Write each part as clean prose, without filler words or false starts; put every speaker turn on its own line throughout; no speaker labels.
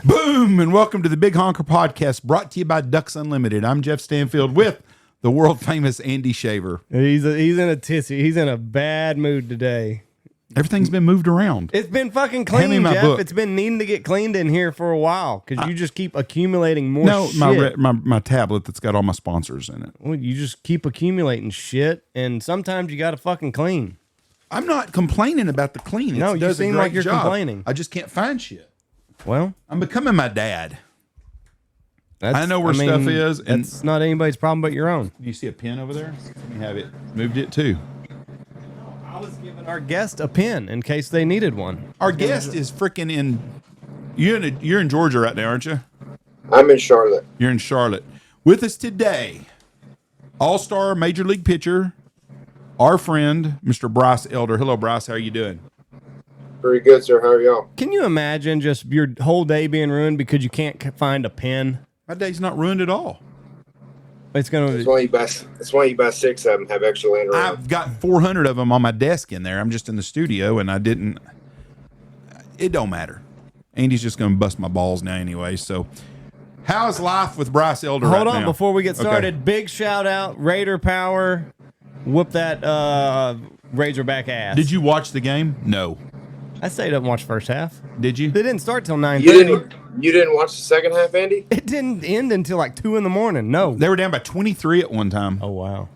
Boom, and welcome to the Big Honker Podcast, brought to you by Ducks Unlimited. I'm Jeff Stanfield with the world-famous Andy Shaver.
He's in a tissy. He's in a bad mood today.
Everything's been moved around.
It's been fucking clean, Jeff. Book. It's been needing to get cleaned in here for a while because you just keep accumulating more shit.
My tablet that's got all my sponsors in it.
Well, you just keep accumulating shit, and sometimes you got to fucking clean.
I'm not complaining about the cleaning.
No, you seem like you're complaining.
I just can't find shit.
Well,
I'm becoming my dad. I know where stuff is. And
it's not anybody's problem but your own.
Do you see a pen over there? Let me have it. Moved it too.
I was giving our guest a pen in case they needed one.
Our guest is freaking in. You're in Georgia right now, aren't you?
I'm in Charlotte.
You're in Charlotte. With us today, All-Star Major League pitcher, our friend, Mr. Bryce Elder. Hello, Bryce. How are you doing?
Pretty good, sir. How are y'all?
Can you imagine just your whole day being ruined because you can't find a pen?
My day's not ruined at all.
It's gonna.
That's why you buy 6 of them. Have extra laying around.
I've got 400 of them on my desk in there. I'm just in the studio, and I didn't. It don't matter. Andy's just gonna bust my balls now anyway. So, how's life with Bryce Elder?
Hold on,
now?
Before we get started,
Okay.
Big shout out, Raider Power. Whoop that Razorback ass.
Did you watch the game? No.
I stayed up and watched first half.
Did you?
They didn't start till 9:30.
You didn't watch the second half, Andy?
It didn't end until like 2 in the morning. No.
They were down by 23 at one time.
Oh, wow.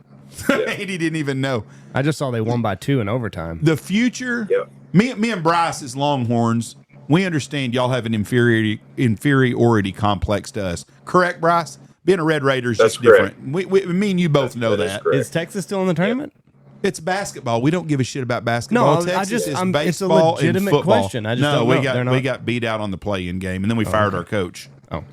Andy didn't even know.
I just saw they won by 2 in overtime.
The future, me and Bryce as Longhorns, we understand y'all have an inferiority complex to us. Correct, Bryce? Being a Red Raider is just different. Me and you both know that.
Is Texas still in the tournament?
It's basketball. We don't give a shit about basketball.
No,
Texas is baseball
it's a legitimate
and football.
question. I just don't know.
We got beat out on the play-in game, and then we fired our coach.
Oh,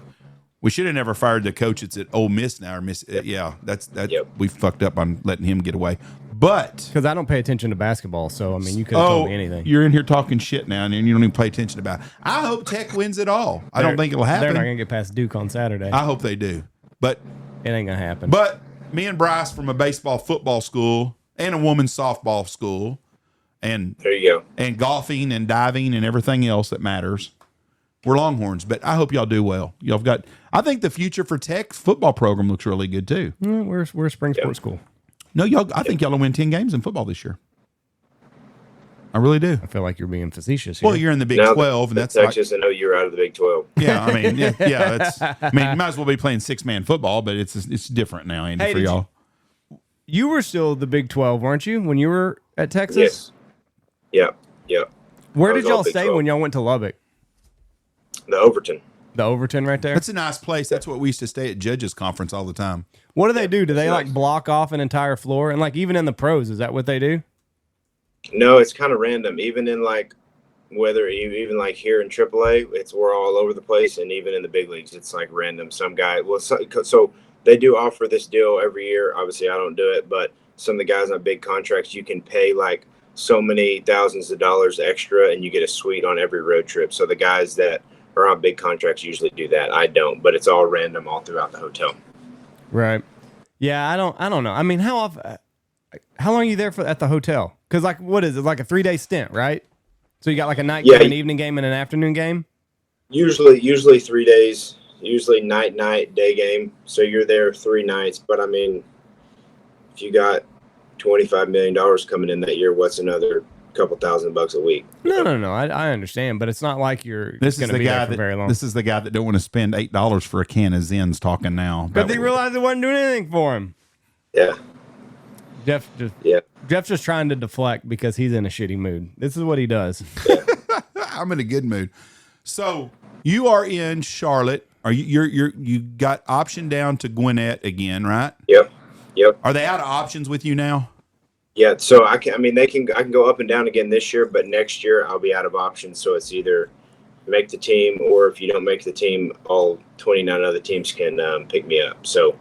we should have never fired the coach. It's at Ole Miss now. Or Miss, we fucked up on letting him get away. But
because I don't pay attention to basketball, so I mean, you could have told me anything.
You're in here talking shit now, and you don't even pay attention about it. I hope Tech wins it all. I don't think it'll happen.
They're not gonna get past Duke on Saturday.
I hope they do, but
it ain't gonna happen.
But me and Bryce from a baseball football school and a woman's softball school, and
there you go,
and golfing and diving and everything else that matters. We're Longhorns, but I hope y'all do well. Y'all got. I think the future for Tech's football program looks really good too.
We're a spring sports school.
No, y'all. I think y'all will win 10 games in football this year. I really do.
I feel like you're being facetious here.
Well, you're in the Big 12, and that's
Texas. I know you're out of the Big 12.
Yeah, I mean, you might as well be playing 6-man football, but it's different now, Andy, for y'all.
You were still the Big 12, weren't you, when you were at Texas?
Yes. Yep.
Where did y'all stay when y'all went to Lubbock?
The Overton.
The Overton right there?
That's a nice place. That's what we used to stay at Judges Conference all the time.
What do they do? Do they like block off an entire floor? And like even in the pros, is that what they do?
No, it's kind of random. Even in like even like here in AAA, we're all over the place, and even in the big leagues, it's like random. Some guy, so they do offer this deal every year. Obviously, I don't do it, but some of the guys on big contracts, you can pay like so many thousands of dollars extra, and you get a suite on every road trip. So the guys that are on big contracts usually do that. I don't, but it's all random all throughout the hotel.
Right. Yeah, I don't know. I mean, how long are you there at the hotel? Because like, what is it? Like a 3-day stint, right? So you got like a night game, an evening game, and an afternoon game?
Usually 3 days. Usually night, day game. So you're there 3 nights. But I mean, if you got $25 million coming in that year, what's another couple $1,000 a week?
No. I understand, but it's not like you're going to be there for very long.
This is the guy that don't want to spend $8 for a can of Zins talking now.
But they realized it wasn't doing anything for him.
Yeah.
Jeff's just trying to deflect because he's in a shitty mood. This is what he does.
I'm in a good mood. So you are in Charlotte. Are you got option down to Gwinnett again, right?
Yep.
Are they out of options with you now?
Yeah. So I can go up and down again this year, but next year I'll be out of options. So it's either make the team, or if you don't make the team, all 29 other teams can pick me up. So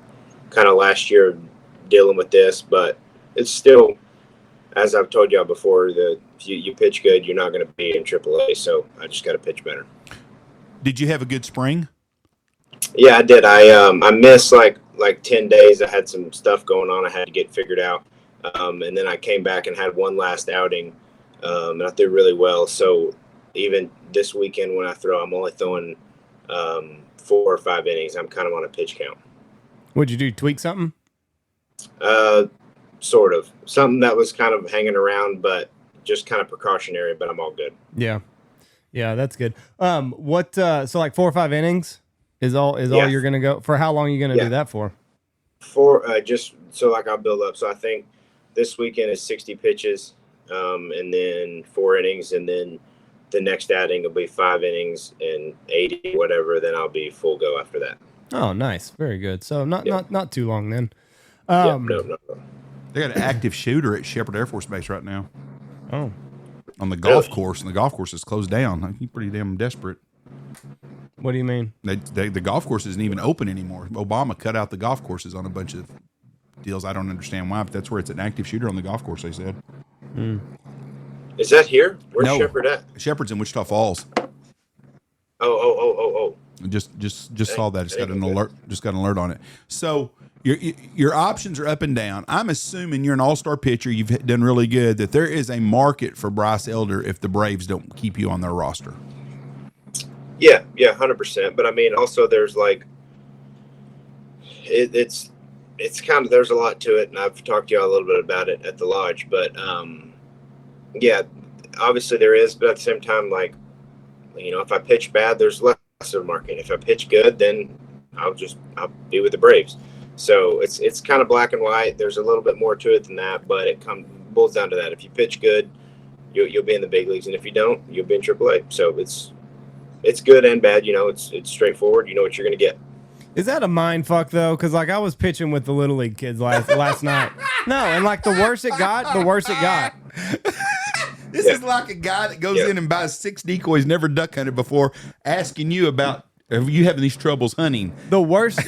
kind of last year dealing with this, but it's still, as I've told y'all before, that if you pitch good, you're not going to be in AAA. So I just got to pitch better.
Did you have a good spring?
Yeah, I did. I missed like 10 days. I had some stuff going on I had to get figured out. And then I came back and had one last outing, and I threw really well. So even this weekend when I throw, I'm only throwing 4 or 5 innings. I'm kind of on a pitch count.
What'd you do? Tweak something?
Sort of. Something that was kind of hanging around, but just kind of precautionary, but I'm all good.
Yeah. Yeah, that's good. So like 4 or 5 innings is all you're going to go for? How long are you going to do that for?
Just so like I'll build up. So I think this weekend is 60 pitches, and then 4 innings, and then the next outing will be 5 innings and 80, whatever. Then I'll be full go after that.
Oh, nice. Very good. So not too long then.
No.
They got an active shooter at Shepherd Air Force Base right now.
Oh.
On the golf course, and the golf course is closed down. He's pretty damn desperate.
What do you mean?
The golf course isn't even open anymore. Obama cut out the golf courses on a bunch of deals. I don't understand why, but that's where it's an active shooter on the golf course, they said.
Is that here? Where's Shepherd at?
Shepherd's in Wichita Falls.
Oh.
Just saw that. Just got an alert. Just got an alert on it. So your options are up and down. I'm assuming you're an all-star pitcher. You've done really good. That there is a market for Bryce Elder if the Braves don't keep you on their roster.
Yeah, 100%. But I mean, also there's like it's kind of, there's a lot to it, and I've talked to y'all a little bit about it at the lodge. But yeah, obviously there is. But at the same time, like, if I pitch bad, there's less of a market. If I pitch good, then I'll be with the Braves. So it's kind of black and white. There's a little bit more to it than that, but it boils down to that. If you pitch good, you'll be in the big leagues, and if you don't, you'll be in AAA. So it's good and bad. It's straightforward. You know what you're going to get.
Is that a mind fuck though? Because like I was pitching with the Little League kids last night. No, and like the worse it got, the worse it got.
This is like a guy that goes in and buys 6 decoys, never duck hunted before, asking you about, are you having these troubles hunting?
The worse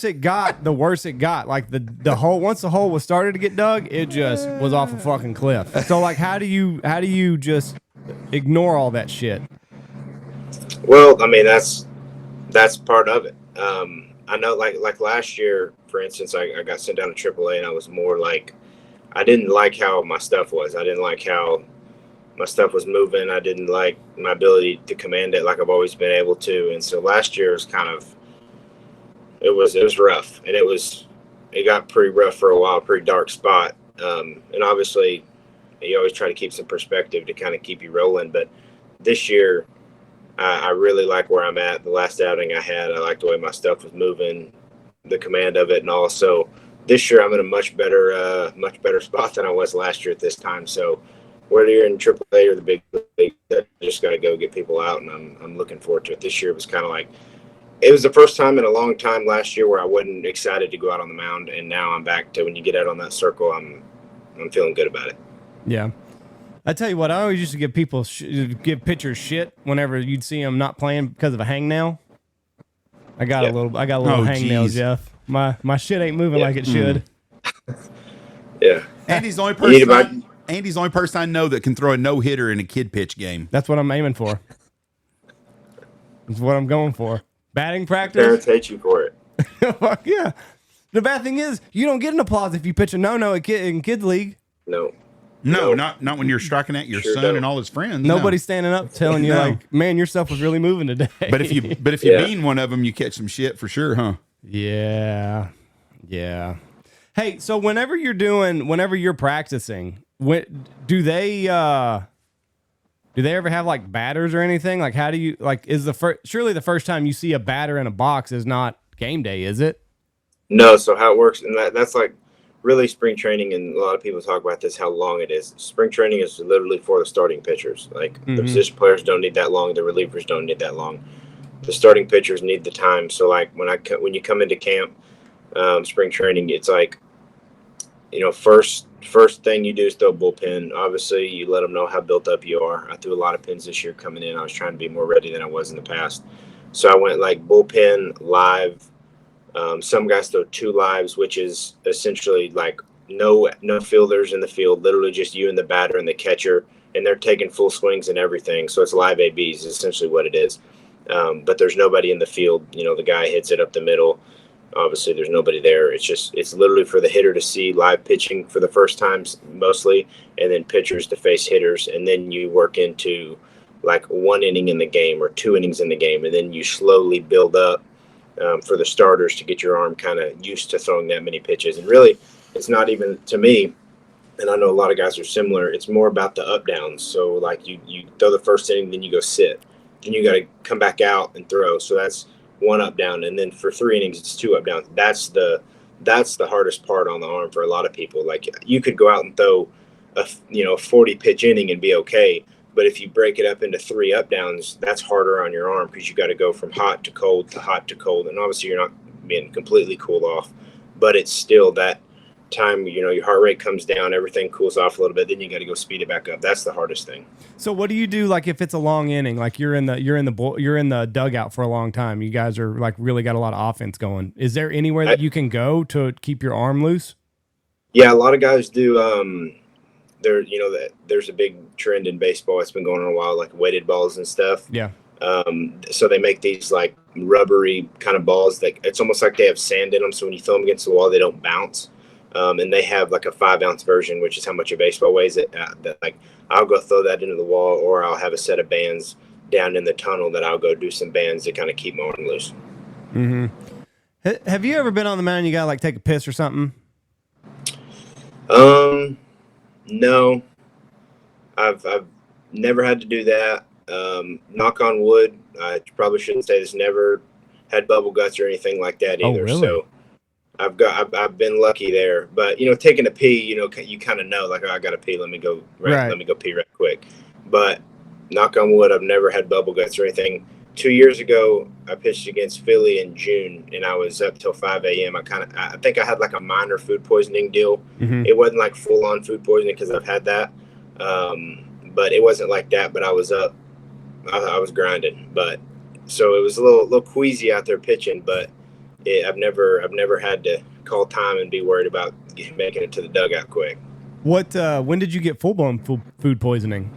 it got, the worse it got. Like the hole, once the hole was started to get dug, it just was off a fucking cliff. So like, how do you just ignore all that shit?
Well, I mean, that's part of it. I know like last year, for instance, I got sent down to AAA, and I was more like, I didn't like how my stuff was. I didn't like how my stuff was moving. I didn't like my ability to command it like I've always been able to. And so last year was it was rough, and it got pretty rough for a while, pretty dark spot. And obviously you always try to keep some perspective to kind of keep you rolling. But this year, I really like where I'm at. The last outing I had, I like the way my stuff was moving, the command of it, and also this year I'm in a much better spot than I was last year at this time. So whether you're in AAA or the big league, I just got to go get people out, and I'm looking forward to it. This year was kind of like, it was the first time in a long time last year where I wasn't excited to go out on the mound, and now I'm back to when you get out on that circle, I'm feeling good about it.
Yeah. I tell you what, I always used to give pitchers shit whenever you'd see them not playing because of a hangnail. I got a little hangnail, Jeff. My shit ain't moving like it should.
Yeah.
Andy's the only person I know that can throw a no-hitter in a kid pitch game.
That's what I'm aiming for. That's what I'm going for. Batting practice.
Parents hate you for it.
Fuck yeah. The bad thing is, you don't get an applause if you pitch a no-no in kids league.
No, not when you're striking at your son and all his friends.
Nobody's standing up telling you like, man, your stuff was really moving today.
But if you bean one of them, you catch some shit for sure, huh?
Yeah. Hey, so whenever you're practicing, do they ever have like batters or anything? Like, how do you surely the first time you see a batter in a box is not game day, is it?
No. So how it works, and that's like really spring training, and a lot of people talk about this, how long it is. Spring training is literally for the starting pitchers. Like the position players don't need that long. The relievers don't need that long. The starting pitchers need the time. So like when you come into camp, spring training, it's like first thing you do is throw bullpen. Obviously, you let them know how built up you are. I threw a lot of pins this year coming in. I was trying to be more ready than I was in the past. So I went like bullpen, live. Some guys throw 2 lives, which is essentially like no fielders in the field, literally just you and the batter and the catcher, and they're taking full swings and everything. So it's live ABs is essentially what it is. But there's nobody in the field. The guy hits it up the middle. Obviously, there's nobody there. It's literally for the hitter to see live pitching for the first time mostly, and then pitchers to face hitters, and then you work into like 1 inning in the game or 2 innings in the game, and then you slowly build up for the starters to get your arm kind of used to throwing that many pitches. And really, it's not even, to me, and I know a lot of guys are similar, it's more about the up downs. So like you throw the first inning, then you go sit, then you got to come back out and throw. So that's 1 up down, and then for 3 innings it's 2 up downs. That's the hardest part on the arm for a lot of people. Like you could go out and throw a 40 pitch inning and be okay, but if you break it up into 3 up downs, that's harder on your arm because you got to go from hot to cold to hot to cold, and obviously you're not being completely cooled off, but it's still that time, your heart rate comes down, everything cools off a little bit, then you got to go speed it back up. That's the hardest thing.
So what do you do like if it's a long inning, like you're in the dugout for a long time, you guys are like really got a lot of offense going? Is there anywhere that you can go to keep your arm loose?
Yeah, a lot of guys do. There's a big trend in baseball. It's been going on a while, like weighted balls and stuff.
Yeah.
So they make these like rubbery kind of balls that it's almost like they have sand in them. So when you throw them against the wall, they don't bounce. And they have like a 5-ounce version, which is how much a baseball weighs. That like I'll go throw that into the wall, or I'll have a set of bands down in the tunnel that I'll go do some bands to kind of keep my arm loose.
Mm-hmm. Have you ever been on the mound? You got to like take a piss or something?
No, I've never had to do that. Knock on wood. I probably shouldn't say this. Never had bubble guts or anything like that either.
Oh, really?
So I've been lucky there. But taking a pee, you kind of know like, oh, I got to pee. Let me go.
Right.
Let me go pee right quick. But knock on wood, I've never had bubble guts or anything. 2 years ago, I pitched against Philly in June, and I was up till 5 a.m. I think I had like a minor food poisoning deal.
Mm-hmm.
It wasn't like full on food poisoning because I've had that, but it wasn't like that. But I was up, I was grinding. But so it was a little queasy out there pitching. But I've never had to call time and be worried about making it to the dugout quick.
When did you get full blown food poisoning?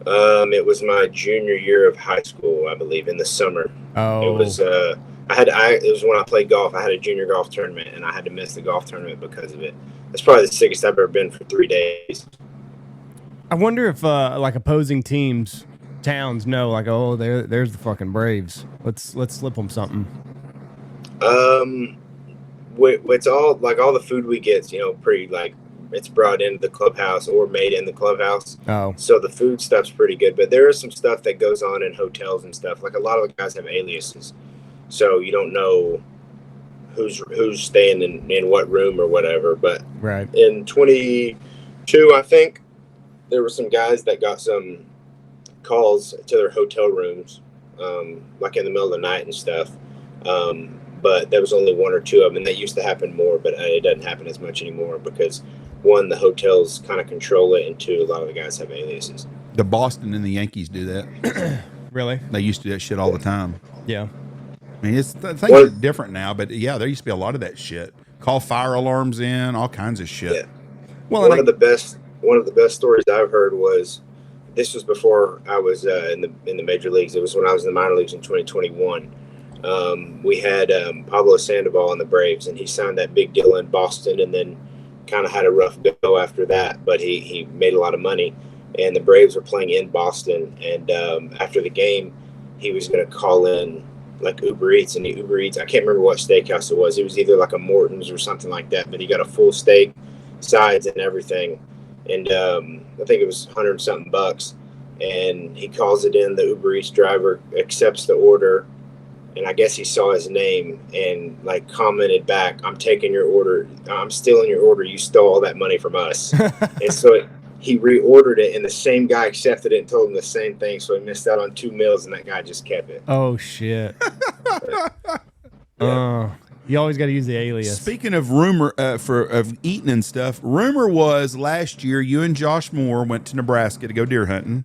It was my junior year of high school, I believe, in the summer.
Oh,
it was. It was when I played golf. I had a junior golf tournament, and I had to miss the golf tournament because of it. That's probably the sickest I've ever been for 3 days.
I wonder if like opposing towns know, like, oh, there's the fucking Braves. Let's slip them something.
It's all like all the food we get, pretty like. It's brought into the clubhouse or made in the clubhouse.
Oh.
So the food stuff's pretty good. But there is some stuff that goes on in hotels and stuff. Like a lot of the guys have aliases. So you don't know who's staying in what room or whatever. But
right.
In 22, I think, there were some guys that got some calls to their hotel rooms, like in the middle of the night and stuff. But there was only 1 or 2 of them, and that used to happen more, but it doesn't happen as much anymore because, 1, the hotels kind of control it, and 2, a lot of the guys have aliases.
The Boston and the Yankees do that.
Really?
They used to do that shit all the time.
Yeah.
I mean, things are different now, but yeah, there used to be a lot of that shit. Call fire alarms in, all kinds of shit.
Yeah.
Well,
one of the best stories I've heard was, this was before I was in the major leagues. It was when I was in the minor leagues in 2021. We had Pablo Sandoval in the Braves, and he signed that big deal in Boston, and then kind of had a rough go after that. But he made a lot of money, and the Braves were playing in Boston. And after the game, he was going to call in like Uber Eats, and the Uber Eats, I can't remember what steakhouse it was. It was either like a Morton's or something like that. But he got a full steak, sides, and everything. And I think it was $100-something. And he calls it in. The Uber Eats driver accepts the order. And I guess he saw his name and like commented back, "I'm taking your order. I'm stealing your order. You stole all that money from us." And so he reordered it, and the same guy accepted it and told him the same thing. So he missed out on 2 meals, and that guy just kept it.
Oh shit.
Yeah.
You always got to use the alias.
Speaking of rumor of eating and stuff, rumor was last year you and Josh Moore went to Nebraska to go deer hunting.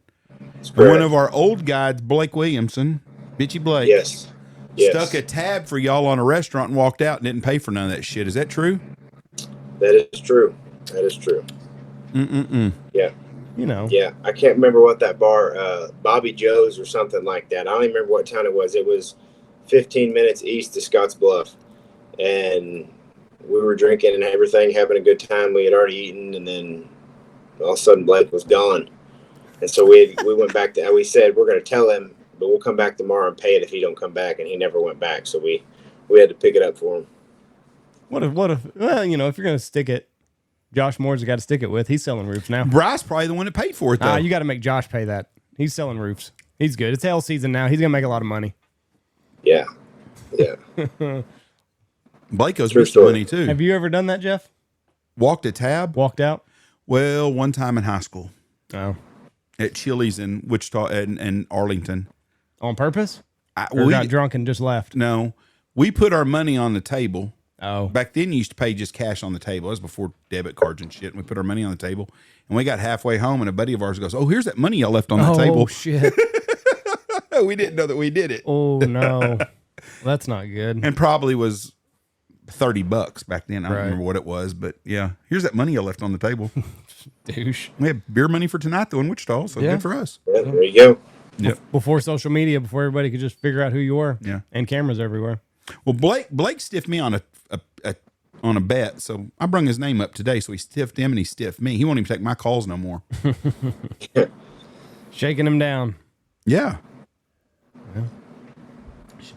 One of our old guides, Blake Williamson, Bitchy Blake,
yes,
stuck a tab for y'all on a restaurant and walked out and didn't pay for none of that shit. Is that true?
That is true. That is true. Yeah.
You know.
Yeah, I can't remember what that bar, Bobby Joe's or something like that. I don't even remember what town it was. It was 15 minutes east of Scotts Bluff. And we were drinking and everything, having a good time. We had already eaten, and then all of a sudden Blake was gone. And so we went back to, we said, we're going to tell him, but we'll come back tomorrow and pay it if he don't come back. And he never went back. So we had to pick it up for him.
What if, well, you know, if you're going to stick it, Josh Moore's got to stick it with. He's selling roofs now.
Bryce probably the one that paid for it, though.
You got to make Josh pay that. He's selling roofs. He's good. It's hail season now. He's going to make a lot of money.
Yeah. Yeah.
Blake owes me some money, too.
Have you ever done that, Jeff?
Walked a tab?
Walked out?
Well, one time in high school.
Oh.
At Chili's in Wichita and Arlington.
On purpose? Or got drunk and just left?
No. We put our money on the table.
Oh.
Back then, you used to pay just cash on the table. That was before debit cards and shit. And we put our money on the table. And we got halfway home, and a buddy of ours goes, "Oh, here's that money y'all left on the table."
Oh, shit.
We didn't know that we did it.
Oh, no. That's not good.
And probably was $30 back then. I don't remember what it was. But, yeah, here's that money y'all left on the table.
Douche.
We have beer money for tonight, though, in Wichita. So good for us.
Yeah, there you go.
Yep.
Before social media, before everybody could just figure out who you were.
Yeah.
And cameras everywhere.
Well, Blake stiffed me on a bet, so I brung his name up today. So he stiffed him and he stiffed me. He won't even take my calls no more.
Shaking him down.
Yeah.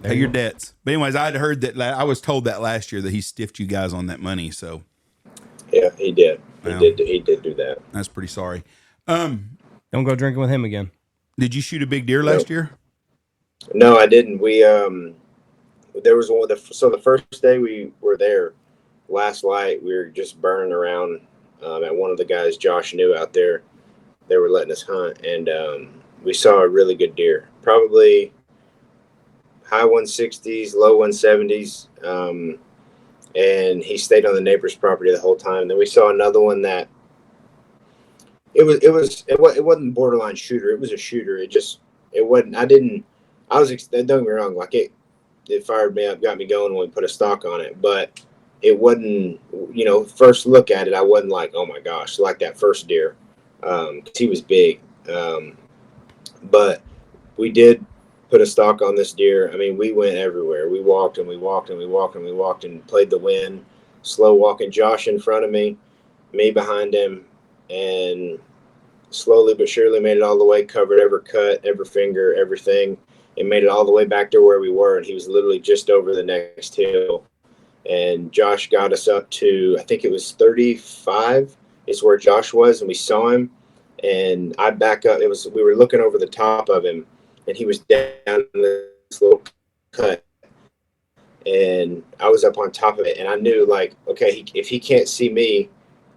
Pay your debts. But anyways, I'd heard that. I was told that last year that he stiffed you guys on that money. So
yeah, he did.
Well,
He did do that.
That's pretty sorry.
Don't go drinking with him again.
Did you shoot a big deer last year?
No, I didn't. We there was one. So the first day we were there, last light, we were just burning around at one of the guys Josh knew out there. They were letting us hunt, and we saw a really good deer, probably high 160s, low 170s, and he stayed on the neighbor's property the whole time. Then we saw another one that it wasn't borderline shooter. It was a shooter. It wasn't. Don't get me wrong. Like it fired me up, got me going when we put a stock on it, but it wasn't, first look at it, I wasn't like, oh my gosh, like that first deer. 'Cause he was big. But we did put a stock on this deer. I mean, we went everywhere. We walked and we walked and we walked and we walked and played the wind, slow walking, Josh in front of me behind him, and slowly but surely made it all the way, covered every cut, every finger, everything, and made it all the way back to where we were. And he was literally just over the next hill. And Josh got us up to, I think it was 35 is where Josh was, and we saw him. And I back up. We were looking over the top of him, and he was down in this little cut. And I was up on top of it, and I knew, like, okay, if he can't see me,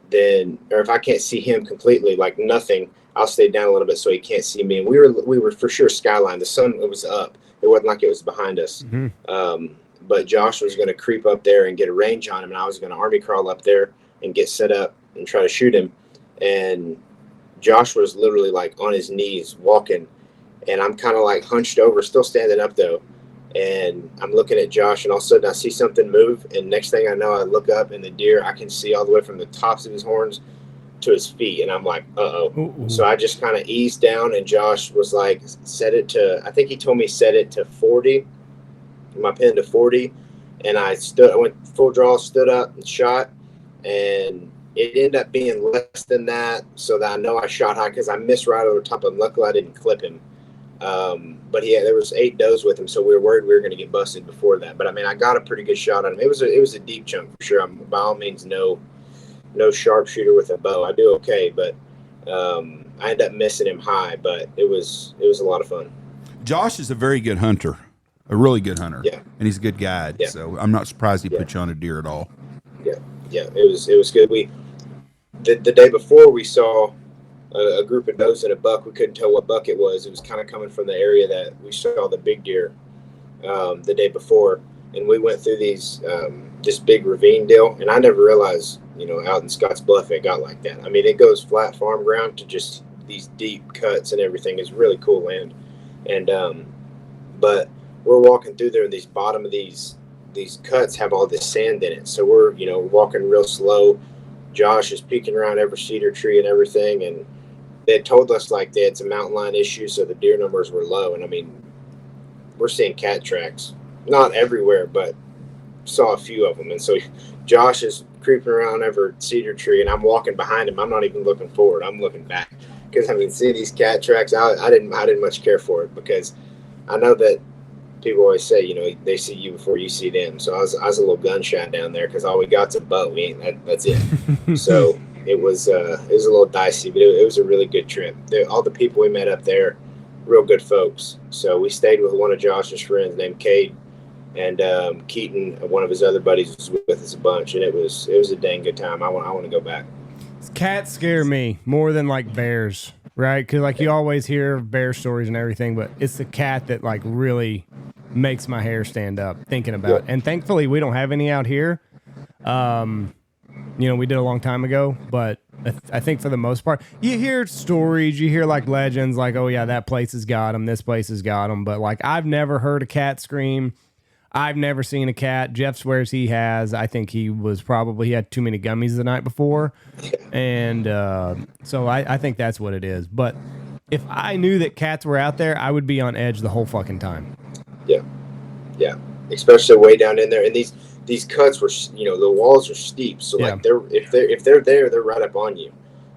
then, or if I can't see him completely, like nothing, I'll stay down a little bit so he can't see me. And we were for sure skyline. The sun was up. It wasn't like it was behind us. Mm-hmm. But Josh was going to creep up there and get a range on him, and I was going to army crawl up there and get set up and try to shoot him. And Josh was literally like on his knees walking, and I'm kind of like hunched over, still standing up though. And I'm looking at Josh, and all of a sudden I see something move, and next thing I know, I look up, and the deer, I can see all the way from the tops of his horns to his feet, and I'm like, uh-oh. Ooh. So I just kind of eased down, and Josh was like, I think he told me set it to 40, my pin to 40, and I went full draw, stood up and shot, and it ended up being less than that, so that I know I shot high because I missed right over top of him. Luckily, I didn't clip him. But there was 8 does with him, so we were worried we were going to get busted before that. But I mean, I got a pretty good shot on him. It was a deep chunk for sure. I'm by all means no sharpshooter with a bow. I do okay, but I ended up missing him high. But it was a lot of fun.
Josh is a very good hunter, a really good hunter.
Yeah,
and he's a good guide. Yeah. So I'm not surprised he put you on a deer at all. Yeah, it was good. The day before we saw a group of does and a buck. We couldn't tell what buck it was. It was kind of coming from the area that we saw the big deer the day before.
and we went through this big ravine deal, and I never realized, out in Scotts Bluff it got like that. I mean, it goes flat farm ground to just these deep cuts and everything. Is really cool land, and but we're walking through there, and these bottom of these cuts have all this sand in it. So we're walking real slow. Josh is peeking around every cedar tree and everything, and they had told us like they had some mountain lion issues, so the deer numbers were low. And I mean, we're seeing cat tracks, not everywhere, but saw a few of them. And so Josh is creeping around every cedar tree, and I'm walking behind him. I'm not even looking forward. I'm looking back because I mean, see these cat tracks. I didn't much care for it because I know that people always say, they see you before you see them. So I was a little gun shy down there because all we got's a bow. That's it. So it was a little dicey, but it was a really good trip. All the people we met up there, real good folks. So we stayed with one of Josh's friends named Cade, and Keaton, one of his other buddies, was with us a bunch, and it was a dang good time. I want to go back.
Cats scare me more than like bears, right? Because like you always hear bear stories and everything, but it's the cat that like really makes my hair stand up thinking about it. And thankfully we don't have any out here. We did a long time ago, but I think for the most part, you hear stories, you hear like legends, like, oh yeah, that place has got them, this place has got them. But like, I've never heard a cat scream. I've never seen a cat. Jeff swears he has. I think he had too many gummies the night before. And so I think that's what it is. But if I knew that cats were out there, I would be on edge the whole fucking time.
Yeah. Especially way down in there. And these cuts were, the walls are steep. So like if they're there, they're right up on you.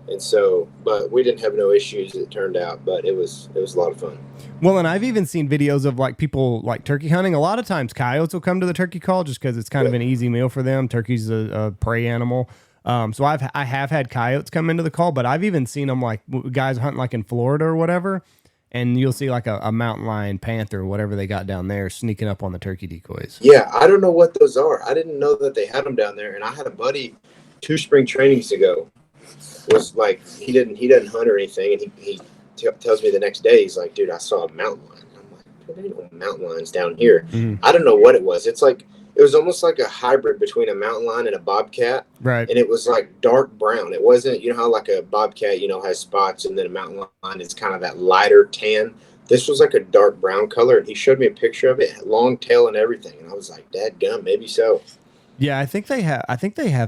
And so, but we didn't have no issues, it turned out, but it was a lot of fun.
Well, and I've even seen videos of like people like turkey hunting. A lot of times coyotes will come to the turkey call just because it's kind of an easy meal for them. Turkey's a prey animal. So I have had coyotes come into the call, but I've even seen them like guys hunting like in Florida or whatever. And you'll see like a mountain lion, panther, whatever they got down there sneaking up on the turkey decoys.
Yeah. I don't know what those are. I didn't know that they had them down there. And I had a buddy 2 spring trainings ago was like, he doesn't hunt or anything. And he tells me the next day, he's like, dude, I saw a mountain lion. I'm like, there ain't no mountain lions down here. Mm-hmm. I don't know what it was. It was almost like a hybrid between a mountain lion and a bobcat.
Right.
And it was like dark brown. It wasn't, how like a bobcat, has spots, and then a mountain lion is kind of that lighter tan. This was like a dark brown color. And he showed me a picture of it, long tail and everything. And I was like, dadgum, maybe so.
Yeah, I think they have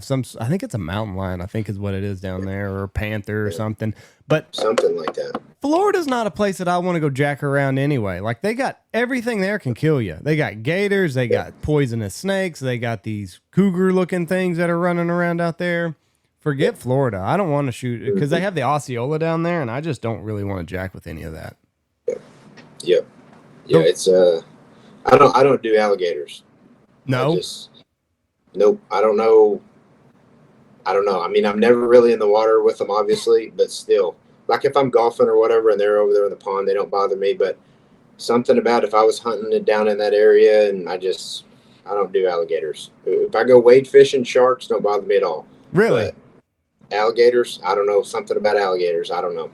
some. I think it's a mountain lion, I think is what it is down there, or a panther or something. But
something like that.
Florida's not a place that I want to go jack around anyway. Like they got everything there can kill you. They got gators, they got poisonous snakes, they got these cougar looking things that are running around out there. Forget Florida. I don't want to shoot because they have the Osceola down there, and I just don't really want to jack with any of that.
Yeah. It's I don't do alligators.
No.
Nope. I don't know. I mean, I'm never really in the water with them, obviously, but still, like if I'm golfing or whatever and they're over there in the pond, they don't bother me. But something about if I was hunting it down in that area, and I don't do alligators. If I go wade fishing, sharks don't bother me at all.
Really?
But alligators, I don't know. Something about alligators, I don't know.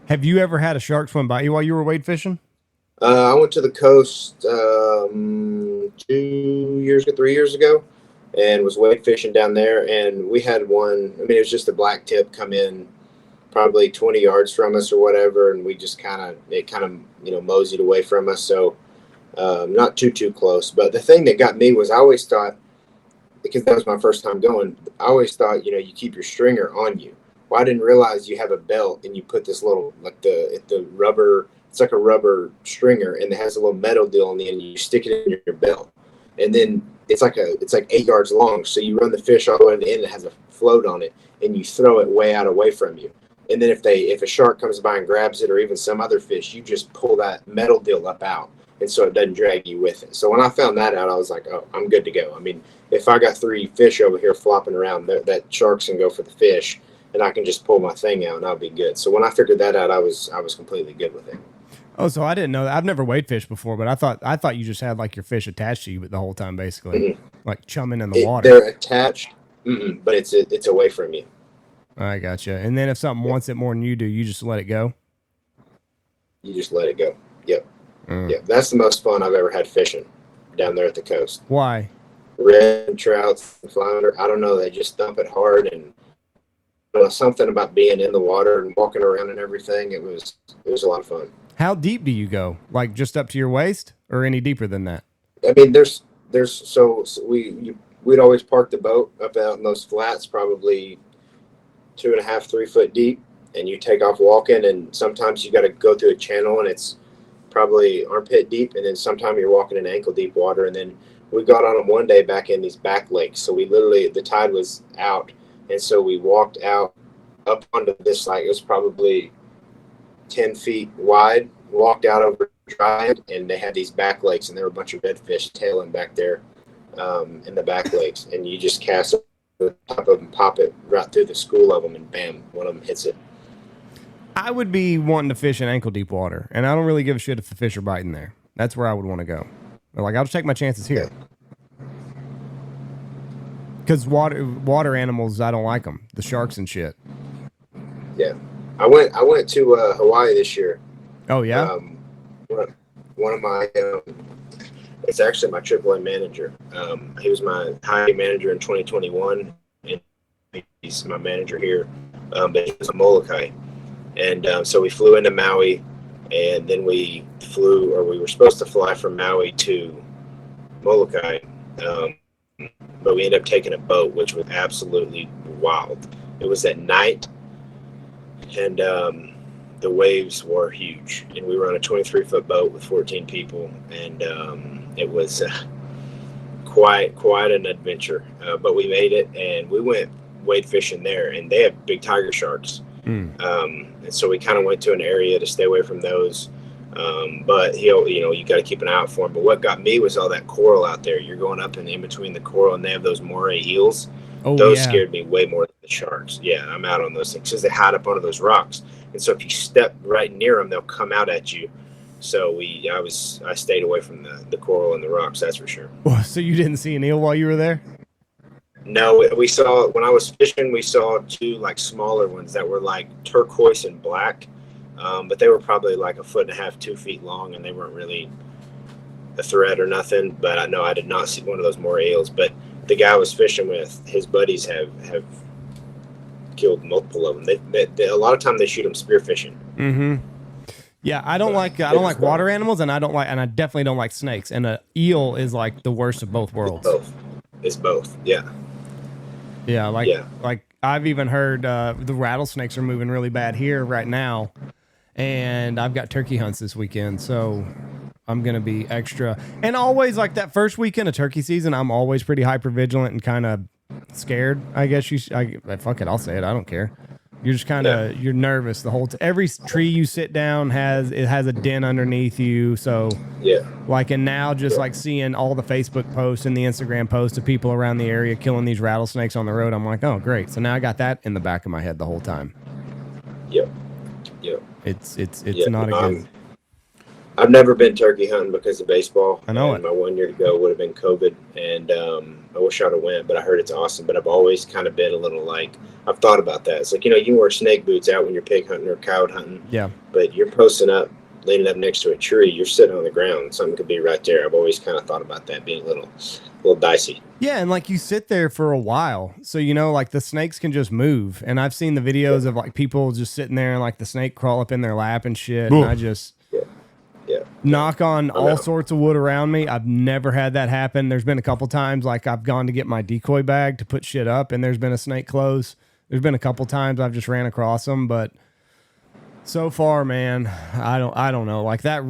Have you ever had a shark swim by you while you were wade fishing?
I went to the coast 3 years ago. And was wade fishing down there, and we had one. I mean, it was just a black tip come in, probably 20 yards from us or whatever, and we just kind of moseyed away from us. So not too close. But the thing that got me was I always thought, because that was my first time going, I always thought you keep your stringer on you. Well, I didn't realize you have a belt and you put this little the rubber. It's like a rubber stringer, and it has a little metal deal on the end. And you stick it in your belt, and then it's like 8 yards long. So you run the fish all the way to the end. It has a float on it, and you throw it way out away from you. And then if a shark comes by and grabs it, or even some other fish, you just pull that metal deal up out, and so it doesn't drag you with it. So when I found that out, I was like, oh, I'm good to go. I mean, if I got 3 fish over here flopping around, that sharks can go for the fish, and I can just pull my thing out, and I'll be good. So when I figured that out, I was completely good with it.
Oh, so I didn't know that. I've never wade fished before, but I thought you just had like your fish attached to you the whole time, basically, like chumming in the water.
They're attached, but it's away from you.
I gotcha. And then if something wants it more than you do, you just let it go.
You just let it go. Yep. Yep. That's the most fun I've ever had fishing. down there at the coast.
Why?
Red trout, flounder. I don't know. They just dump it hard, and something about being in the water and walking around and everything. It was a lot of fun.
How deep do you go? Like just up to your waist, or any deeper than that?
I mean, we'd always park the boat up out in those flats, probably 2.5, 3 foot deep, and you take off walking, and sometimes you got to go through a channel, and it's probably armpit deep, and then sometimes you're walking in ankle deep water, and then we got on them one day back in these back lakes. So we literally, the tide was out, and so we walked out up onto this, like it was probably 10 feet wide, walked out over dry end, and they had these back lakes, and there were a bunch of redfish tailing back there in the back lakes, and you just cast the top of them, pop it right through the school of them, and bam, one of them hits it.
I would be wanting to fish in ankle deep water, and I don't really give a shit if the fish are biting there. That's where I would want to go. Like, I'll just take my chances here. Because water animals, I don't like them. The sharks and shit.
Yeah. I went to Hawaii this year.
Oh, yeah?
One of my, it's actually my AAA manager. He was my high manager in 2021, and he's my manager here. But he was a Molokai. And so we flew into Maui, and then we were supposed to fly from Maui to Molokai. But we ended up taking a boat, which was absolutely wild. It was at night, and the waves were huge. And we were on a 23-foot boat with 14 people, and it was quite an adventure. But we made it, and we went wade fishing there, and they have big tiger sharks. And so we kind of went to an area to stay away from those. But you got to keep an eye out for them. But what got me was all that coral out there. You're going up and in between the coral, and they have those moray eels.
Oh,
those scared me way more than the sharks. Yeah, I'm out on those things because they hide up under those rocks. And so if you step right near them, they'll come out at you. So I stayed away from the coral and the rocks. That's for sure.
So you didn't see an eel while you were there?
No, we saw, when I was fishing, we saw two like smaller ones that were like turquoise and black. But they were probably like 1.5 feet, 2 feet long, and they weren't really a threat or nothing. But I did not see one of those moray eels. But the guy I was fishing with, his buddies have killed multiple of them. They a lot of time they shoot them spearfishing.
Mm-hmm. Yeah, I don't like water animals, and I definitely don't like snakes. And an eel is like the worst of both worlds.
It's both. Yeah.
Yeah, like I've even heard the rattlesnakes are moving really bad here right now. And I've got turkey hunts this weekend, so I'm going to be extra. And always, like that first weekend of turkey season, I'm always pretty hypervigilant and kind of scared, I guess. Fuck it, I'll say it. I don't care. You're just kind of, you're nervous the whole time. Every tree you sit down has a den underneath you. So, and now just like seeing all the Facebook posts and the Instagram posts of people around the area killing these rattlesnakes on the road, I'm like, oh, great. So now I got that in the back of my head the whole time.
Yep.
It's not a good.
I've never been turkey hunting because of baseball.
I know it.
My 1 year ago would have been COVID, and I wish I'd have went, but I heard it's awesome. But I've always kind of been a little like, I've thought about that. It's like, you can wear snake boots out when you're pig hunting or coyote hunting.
Yeah.
But you're posting up, leaning up next to a tree, you're sitting on the ground. Something could be right there. I've always kind of thought about that being a little dicey.
Yeah, and like you sit there for a while, so like the snakes can just move. And I've seen the videos of like people just sitting there and like the snake crawl up in their lap and shit. And I just knock on all sorts of wood around me. I've never had that happen. There's been a couple times like I've gone to get my decoy bag to put shit up, and there's been a snake close. There's been a couple times I've just ran across them, but so far, man, I don't know. Like that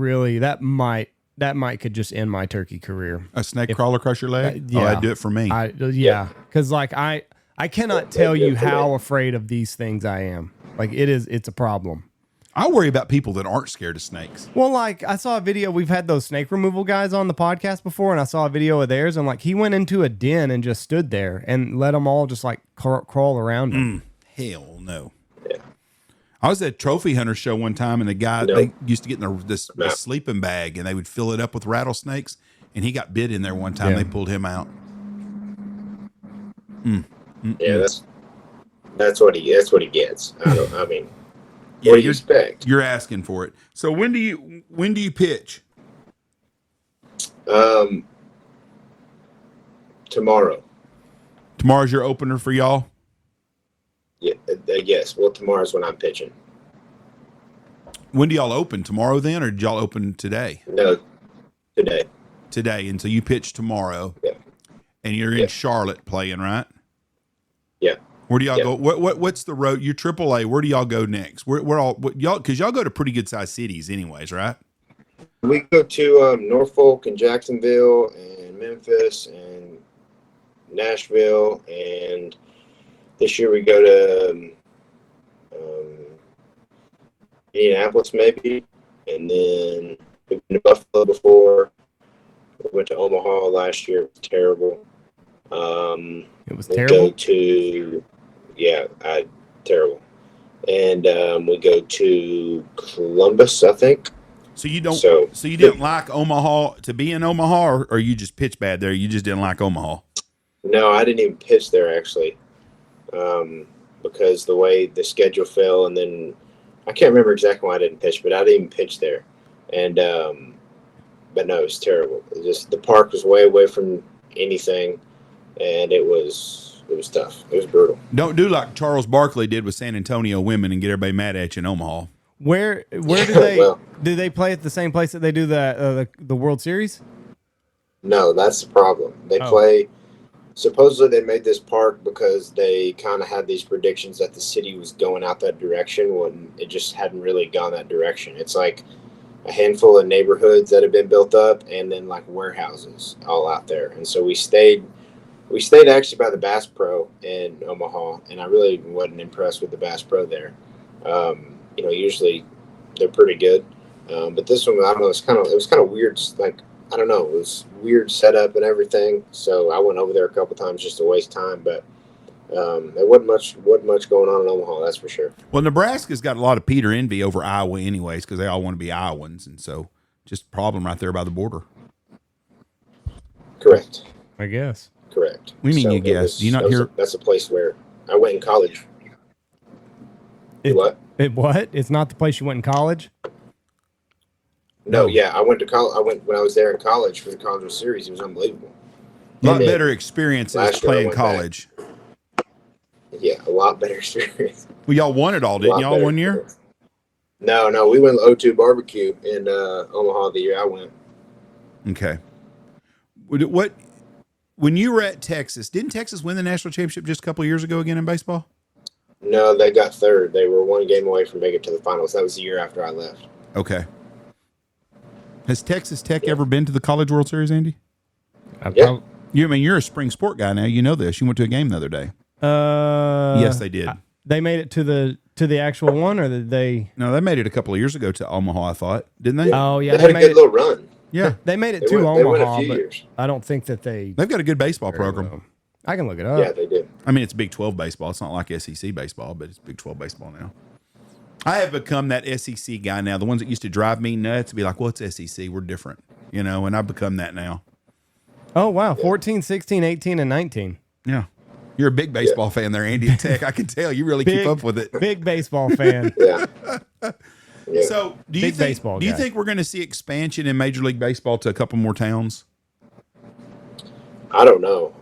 might could just end my turkey career.
A snake crawl across your leg?
Yeah.
Oh, that'd do it for me.
Because like I cannot tell you how afraid of these things I am. Like it's a problem.
I worry about people that aren't scared of snakes.
Well, like I saw a video. We've had those snake removal guys on the podcast before, and I saw a video of theirs, and like he went into a den and just stood there and let them all just like crawl around him.
Hell no. I was at a trophy hunter show one time, and the guy, they used to get in this sleeping bag, and they would fill it up with rattlesnakes, and he got bit in there one time. They pulled him out.
Yeah, that's what he gets. I mean,
yeah,
what do you expect?
You're asking for it. So when do you pitch?
Tomorrow.
Tomorrow's your opener for y'all?
Yeah, yes. Well, tomorrow's when I'm pitching.
When do y'all open? Tomorrow then, or did y'all open today?
No, today.
Today, and so you pitch tomorrow.
Yeah.
And you're in Charlotte playing, right?
Yeah.
Where do y'all go? What's the road? You're AAA. Where do y'all go next? Because y'all go to pretty good sized cities, anyways, right?
We go to Norfolk and Jacksonville and Memphis and Nashville, and this year we go to Indianapolis maybe, and then we've been to Buffalo before. We went to Omaha last year. It was terrible.
It was terrible?
Terrible. And we go to Columbus, I think.
So you don't. So you didn't like Omaha to be in Omaha, or you just pitched bad there? You just didn't like Omaha.
No, I didn't even pitch there actually, because the way the schedule fell, and then I can't remember exactly why I didn't pitch, but I didn't even pitch there. And but no, it was terrible. The park was way away from anything, and it was tough. It was brutal.
Don't do like Charles Barkley did with San Antonio women and get everybody mad at you in Omaha.
Where do they do they play at the same place that they do the World Series?
No, that's the problem. They play. Supposedly, they made this park because they kind of had these predictions that the city was going out that direction when it just hadn't really gone that direction. It's like a handful of neighborhoods that have been built up, and then like warehouses all out there. And so we stayed actually by the Bass Pro in Omaha, and I really wasn't impressed with the Bass Pro there. Usually they're pretty good, but this one, I don't know. It was kind of weird. Like, I don't know. It was weird setup and everything. So I went over there a couple times just to waste time, but there wasn't much going on in Omaha, that's for sure.
Well, Nebraska's got a lot of Peter envy over Iowa, anyways, because they all want to be Iowans, and so just a problem right there by the border.
Correct.
I guess.
Correct.
We mean, you guess? Do you not hear?
That's a place where I went in college. What?
It's not the place you went in college?
No, yeah, I went to college. When I was there in college for the College World Series. It was unbelievable.
A lot better experiences playing college.
Back. Yeah, a lot better experience.
Well, y'all won it all, didn't y'all, one year?
No, we went to O2 Barbecue in Omaha the year I went.
Okay. What? When you were at Texas, didn't Texas win the national championship just a couple of years ago again in baseball?
No, they got third. They were one game away from making it to the finals. That was the year after I left.
Okay. Has Texas Tech ever been to the College World Series, Andy?
Yeah.
You're a spring sport guy now. You know this. You went to a game the other day. Yes, they did.
They made it to the actual one, or did they?
No, they made it a couple of years ago to Omaha, I thought. Didn't they?
Oh, yeah.
They had a good little run.
Yeah.
They made it
They
to
went
Omaha,
a few
but
years.
I don't think that they've
got a good baseball program.
I can look it up.
Yeah, they did.
I mean, it's Big 12 baseball. It's not like SEC baseball, but it's Big 12 baseball now. I have become that SEC guy now. The ones that used to drive me nuts to be like, well, it's SEC. We're different, and I've become that now.
Oh, wow. 14, 16, 18, and 19.
Yeah. You're a big baseball fan there, Andy, at Tech. I can tell. You really keep up with it.
Big baseball fan.
Yeah.
So, do you think we're going to see expansion in Major League Baseball to a couple more towns?
I don't know.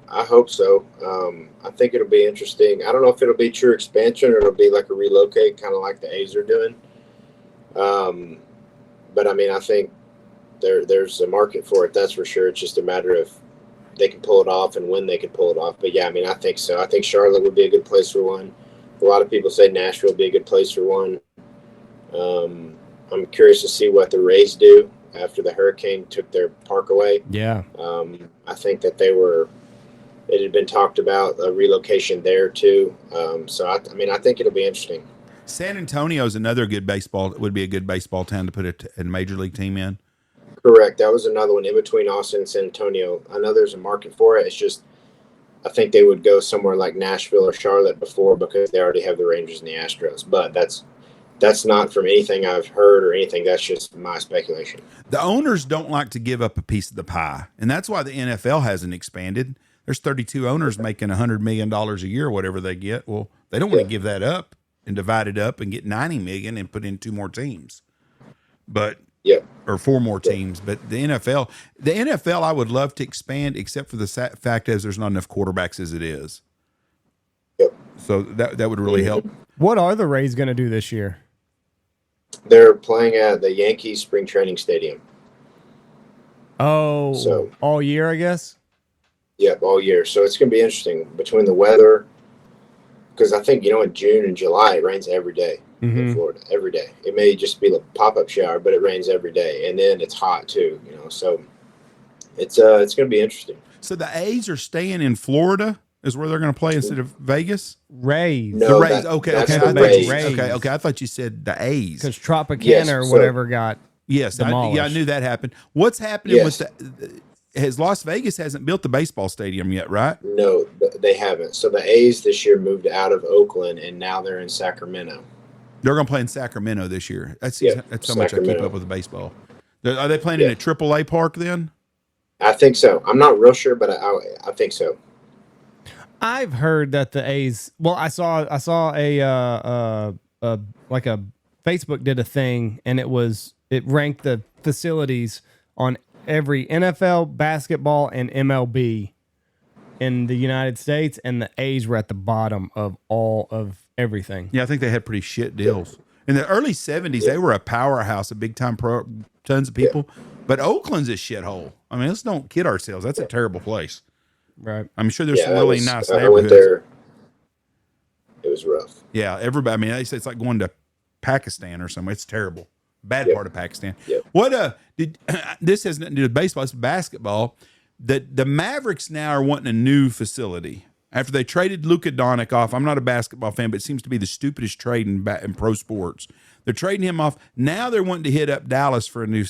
I hope so. I think it'll be interesting. I don't know if it'll be true expansion or it'll be like a relocate, kind of like the A's are doing. But I mean, I think there's a market for it. That's for sure. It's just a matter of they can pull it off and when they can pull it off. But yeah, I mean, I think so. I think Charlotte would be a good place for one. A lot of people say Nashville would be a good place for one. I'm curious to see what the Rays do after the hurricane took their park away.
Yeah.
I think that it had been talked about a relocation there too. So I think it'll be interesting.
San Antonio is another would be a good baseball town to put a major league team in.
Correct. That was another one in between Austin and San Antonio. I know there's a market for it. It's just, I think they would go somewhere like Nashville or Charlotte before because they already have the Rangers and the Astros. But that's not from anything I've heard or anything. That's just my speculation.
The owners don't like to give up a piece of the pie, and that's why the NFL hasn't expanded. There's 32 owners making $100 million a year, whatever they get. Well, they don't want to give that up and divide it up and get $90 million and put in two more teams. But
Yeah.
Or 4 more teams. But the NFL, I would love to expand, except for the fact is there's not enough quarterbacks as it is.
Yep.
So that would really help.
What are the Rays going to do this year?
They're playing at the Yankees Spring Training Stadium.
Oh,
so
all year, I guess?
Yep, all year. So it's going to be interesting between the weather, because I think, in June and July, it rains every day in Florida, every day. It may just be a pop-up shower, but it rains every day. And then it's hot too, so it's going to be interesting.
So the A's are staying in Florida is where they're going to play instead of Vegas?
Rays.
The
No,
Rays. Okay. I thought you said the A's.
Because Tropicana or whatever got demolished.
I knew that happened. What's happening with Las Vegas hasn't built the baseball stadium yet, right?
No, they haven't. So the A's this year moved out of Oakland, and now they're in Sacramento.
They're going to play in Sacramento this year. That's how much I keep up with the baseball. Are they playing in a AAA park then?
I think so. I'm not real sure, but I think so.
I've heard that the A's. Well, I saw a like a Facebook did a thing, and it ranked the facilities on every NFL, basketball, and MLB in the United States, and the A's were at the bottom of all of everything.
Yeah, I think they had pretty shit deals. In the early 70s, they were a powerhouse, a big-time tons of people. But Oakland's a shithole. I mean, let's don't kid ourselves. That's a terrible place.
Right.
I'm sure there's some really nice neighborhoods.
I went there. It was rough.
Yeah, everybody. I mean, they say it's like going to Pakistan or something. It's terrible. Bad part of Pakistan.
Yep.
What this has nothing to do with baseball, it's basketball. The Mavericks now are wanting a new facility. After they traded Luka Doncic off, I'm not a basketball fan, but it seems to be the stupidest trade in pro sports. They're trading him off. Now they're wanting to hit up Dallas for a new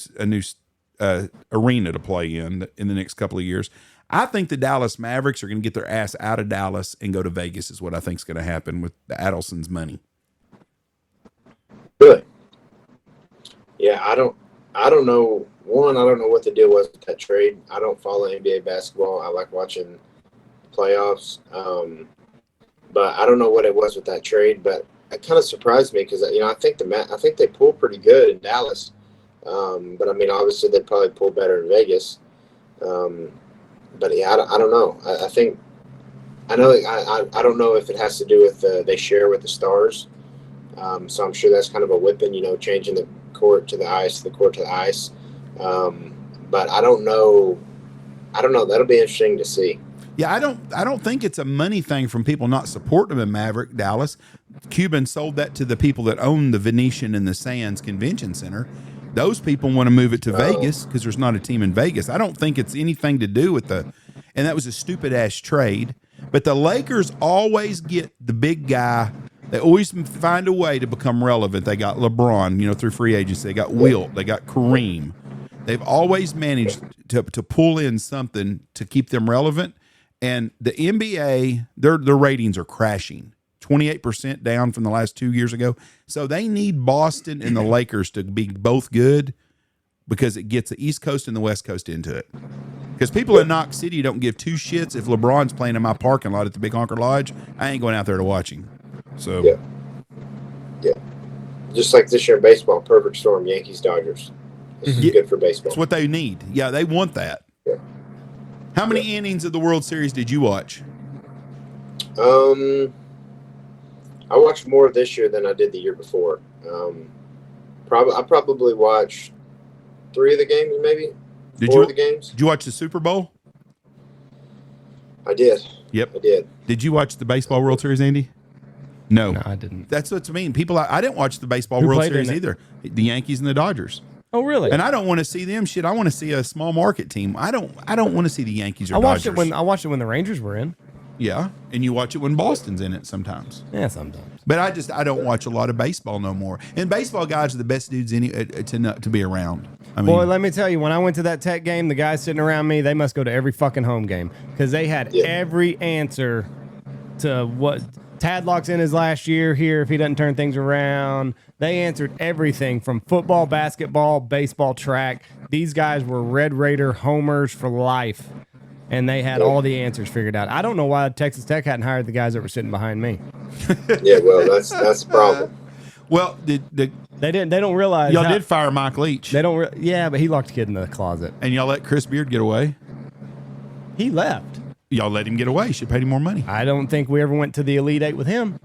arena to play in the next couple of years. I think the Dallas Mavericks are going to get their ass out of Dallas and go to Vegas is what I think is going to happen with the Adelson's money.
Really? Yeah, I don't know. One, I don't know what the deal was with that trade. I don't follow NBA basketball. I like watching playoffs. But I don't know what it was with that trade, but it kind of surprised me because, I think they pulled pretty good in Dallas. But I mean, obviously they'd probably pull better in Vegas. But yeah, I don't know. I don't know if it has to do with they share with the Stars. So I'm sure that's kind of a whipping, changing the court to the ice, the court to the ice. But I don't know. That'll be interesting to see.
Yeah, I don't think it's a money thing from people not supporting them in Maverick, Dallas. Cuban sold that to the people that own the Venetian and the Sands Convention Center. Those people want to move it to Vegas because there's not a team in Vegas. I don't think it's anything to do with and that was a stupid ass trade. But the Lakers always get the big guy. They always find a way to become relevant. They got LeBron, through free agency. They got Wilt. They got Kareem. They've always managed to pull in something to keep them relevant. And the NBA, their ratings are crashing. 28% down from the last 2 years ago. So they need Boston and the Lakers to be both good because it gets the East Coast and the West Coast into it. Because people in Knox City don't give two shits if LeBron's playing in my parking lot at the Big Honker Lodge. I ain't going out there to watch him. So
yeah. Just like this year in baseball, perfect storm, Yankees, Dodgers. This is good for baseball.
It's what they need. Yeah, they want that.
Yeah.
How many innings of the World Series did you watch?
I watched more this year than I did the year before. I probably watched 3 of the games, maybe 4 of the games.
Did you watch the Super Bowl?
I did.
Yep,
I did.
Did you watch the Baseball World Series, Andy? No,
I didn't.
That's what I mean. People, I didn't watch the Baseball World Series either. The Yankees and the Dodgers.
Oh, really?
And I don't want to see them shit. I want to see a small market team. I don't want to see the Yankees or
Dodgers.
Dodgers.
I watched it when the Rangers were in.
Yeah, and you watch it when Boston's in it sometimes.
Yeah, sometimes.
But I don't watch a lot of baseball no more. And baseball guys are the best dudes to be around. I mean,
boy, let me tell you, when I went to that Tech game, the guys sitting around me, they must go to every fucking home game because they had every answer to what Tadlock's in his last year here if he doesn't turn things around. They answered everything from football, basketball, baseball, track. These guys were Red Raider homers for life. And they had all the answers figured out. I don't know why Texas Tech hadn't hired the guys that were sitting behind me.
Yeah, well, that's the problem.
Well,
They don't realize
y'all did fire Mike Leach.
They don't. Yeah, but he locked the kid in the closet.
And y'all let Chris Beard get away.
He left.
Y'all let him get away. Should have paid him more money.
I don't think we ever went to the Elite Eight with him.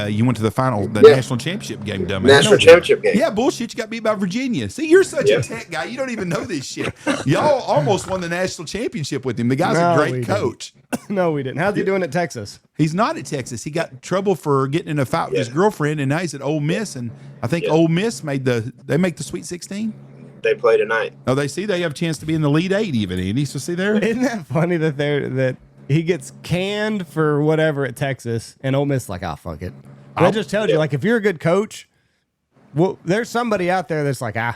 You went to the national championship game, dumbass.
National championship game.
Yeah, bullshit. You got beat by Virginia. See, you're such a tech guy. You don't even know this shit. Y'all almost won the national championship with him. The guy's a great coach.
No, we didn't. How's he doing at Texas?
He's not at Texas. He got in trouble for getting in a fight with his girlfriend, and now he's at Ole Miss. And I think Ole Miss make the Sweet 16.
They play tonight.
Oh, they have a chance to be in the Elite Eight even, Andy. So see there.
Isn't that funny that he gets canned for whatever at Texas, and Ole Miss is like, fuck it. That just tells you, like, if you're a good coach, well, there's somebody out there that's like,
I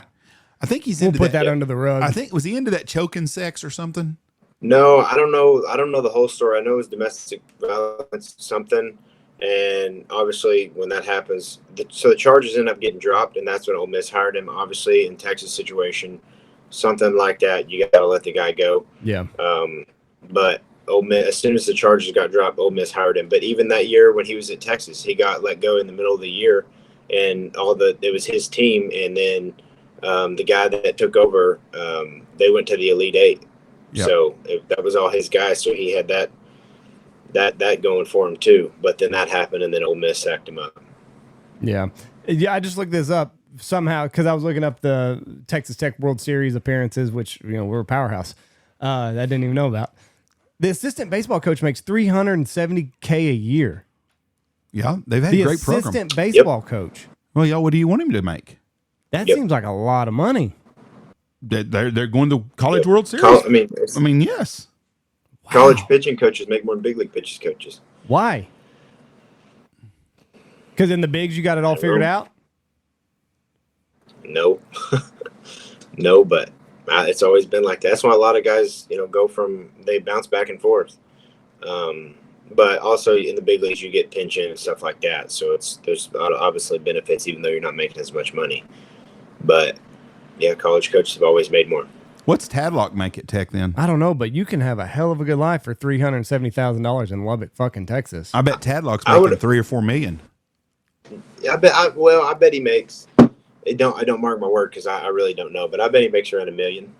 think he's
we'll
into
put that under the rug.
I think was he into that choking sex or something?
No, I don't know. I don't know the whole story. I know it was domestic violence something, and obviously when that happens, so the charges end up getting dropped, and that's when Ole Miss hired him. Obviously, in Texas situation, something like that, you got to let the guy go.
Yeah.
But Ole Miss, as soon as the charges got dropped, Ole Miss hired him. But even that year when he was at Texas, he got let go in the middle of the year, and it was his team. And then the guy that took over, they went to the Elite Eight. Yep. So that was all his guys. So he had that going for him too. But then that happened, and then Ole Miss sacked him up.
Yeah. I just looked this up somehow because I was looking up the Texas Tech World Series appearances, which we're a powerhouse. I didn't even know about. The assistant baseball coach makes $370K a year.
Yeah, they've had a great program.
The assistant baseball coach.
Well, y'all, what do you want him to make?
That seems like a lot of money.
They're going to College World Series. I mean, yes.
Wow. College pitching coaches make more than big league pitching coaches.
Why? Because in the bigs you got it all figured out.
No, no, but. It's always been like that. That's why a lot of guys, they bounce back and forth. But also in the big leagues, you get pension and stuff like that. So there's obviously benefits, even though you're not making as much money. But yeah, college coaches have always made more.
What's Tadlock make at Tech then?
I don't know, but you can have a hell of a good life for $370,000 in Lubbock, fucking Texas.
I bet Tadlock's making $3 or $4 million.
I bet he makes. I don't mark my word because I really don't know, but I bet he makes around $1 million.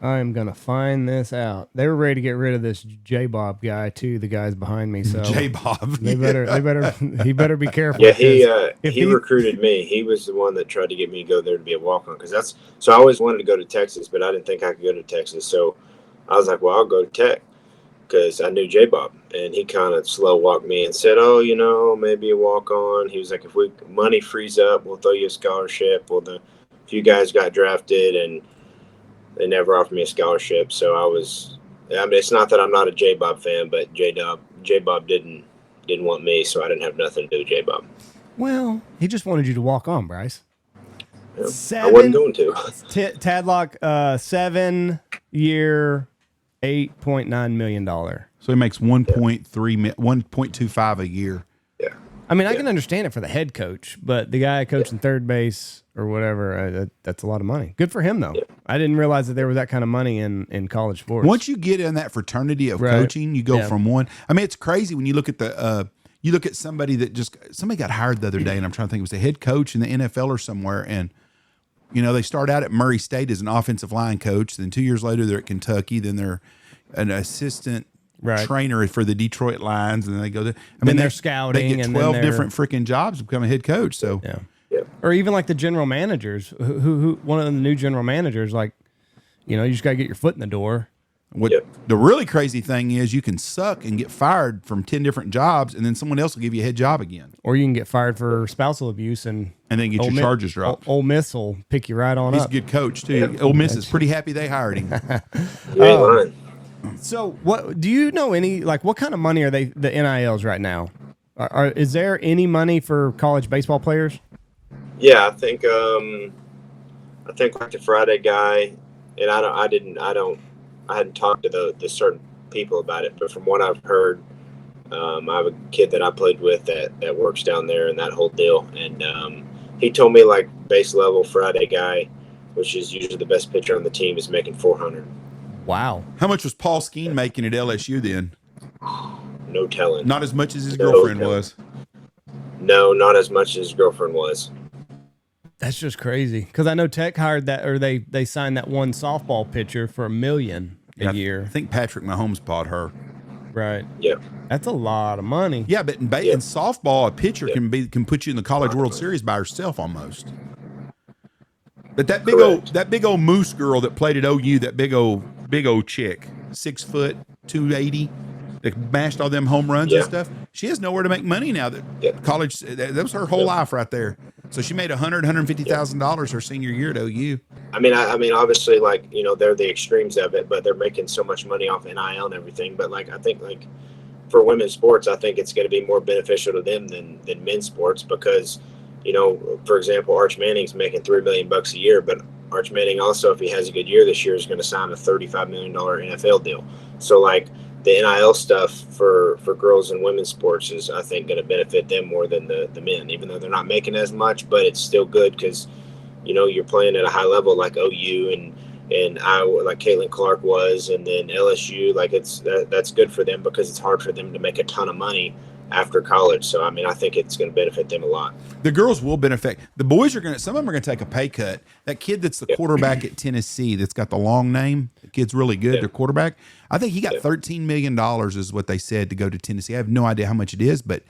I'm gonna find this out. They were ready to get rid of this J-Bob guy too. The guys behind me, so
J-Bob.
He better be careful.
Yeah, he recruited me. He was the one that tried to get me to go there to be a walk-on so I always wanted to go to Texas, but I didn't think I could go to Texas. So I was like, well, I'll go to Tech because I knew J-Bob, and he kind of slow walked me and said, oh, maybe a walk-on. He was like, if money frees up, we'll throw you a scholarship. Well, a few guys got drafted, and they never offered me a scholarship. So it's not that I'm not a J-Bob fan, but J-Bob didn't want me, so I didn't have nothing to do with J-Bob.
Well, he just wanted you to walk on, Bryce.
Yeah, I wasn't going to.
Tadlock, 7-year, $8.9 million.
So he makes 1.25 a year.
Yeah.
I mean, I can understand it for the head coach, but the guy coaching third base or whatever, that's a lot of money. Good for him, though. Yeah. I didn't realize that there was that kind of money in college sports.
Once you get in that fraternity of coaching, you go from one. I mean, it's crazy when you look at somebody somebody got hired the other day, and I'm trying to think, it was a head coach in the NFL or somewhere, and they start out at Murray State as an offensive line coach. Then 2 years later, they're at Kentucky. Then they're an assistant trainer for the Detroit Lions, and then they go there.
They're scouting.
They get 12 different freaking jobs to become a head coach. So
yeah.
Or even like the general managers, who one of the new general managers, like, you just got to get your foot in the door.
The really crazy thing is you can suck and get fired from 10 different jobs, and then someone else will give you a head job again.
Or you can get fired for spousal abuse and
then get your charges dropped.
Ole Miss will pick you right on
up.
He's
a good coach, too. Yeah. Ole Miss is pretty happy they hired him.
So what do you know what kind of money are the NILs right now? Is there any money for college baseball players?
Yeah, I think like the Friday guy, and I hadn't talked to the certain people about it, but from what I've heard, I have a kid that I played with that works down there and that whole deal, and he told me like base level Friday guy, which is usually the best pitcher on the team, is making $400.
Wow.
How much was Paul Skeen making at LSU then?
No telling.
Not as much as his girlfriend was.
No, not as much as his girlfriend was.
That's just crazy. Because I know Tech hired that, or they signed that one softball pitcher for $1 million a year.
I think Patrick Mahomes bought her.
Right.
Yeah.
That's a lot of money.
Yeah, but in softball, a pitcher can put you in the College World Series by herself almost. But that big old moose girl that played at OU, that big old chick, 6 foot, 280, that mashed all them home runs and stuff. She has nowhere to make money now. College, that was her whole life right there. So she made $150,000 her senior year at OU.
I mean, obviously, like, you know, they're the extremes of it, but they're making so much money off NIL and everything. But like, I think like for women's sports, I think it's going to be more beneficial to them than men's sports because, you know, for example, Arch Manning's making $3 million a year, but Arch Manning also, if he has a good year this year, is going to sign a $35 million NFL deal. So like the NIL stuff for girls and women's sports is, I think, going to benefit them more than the men, even though they're not making as much, but it's still good because, you know, you're playing at a high level like OU and Iowa, like Caitlin Clark was, and then LSU, like that's good for them because it's hard for them to make a ton of money after college. So, I mean, I think it's going to benefit them a lot.
The girls will benefit. The boys some of them are going to take a pay cut. That kid that's the quarterback at Tennessee that's got the long name, the kid's really good, their quarterback. I think he got $13 million is what they said to go to Tennessee. I have no idea how much it is, but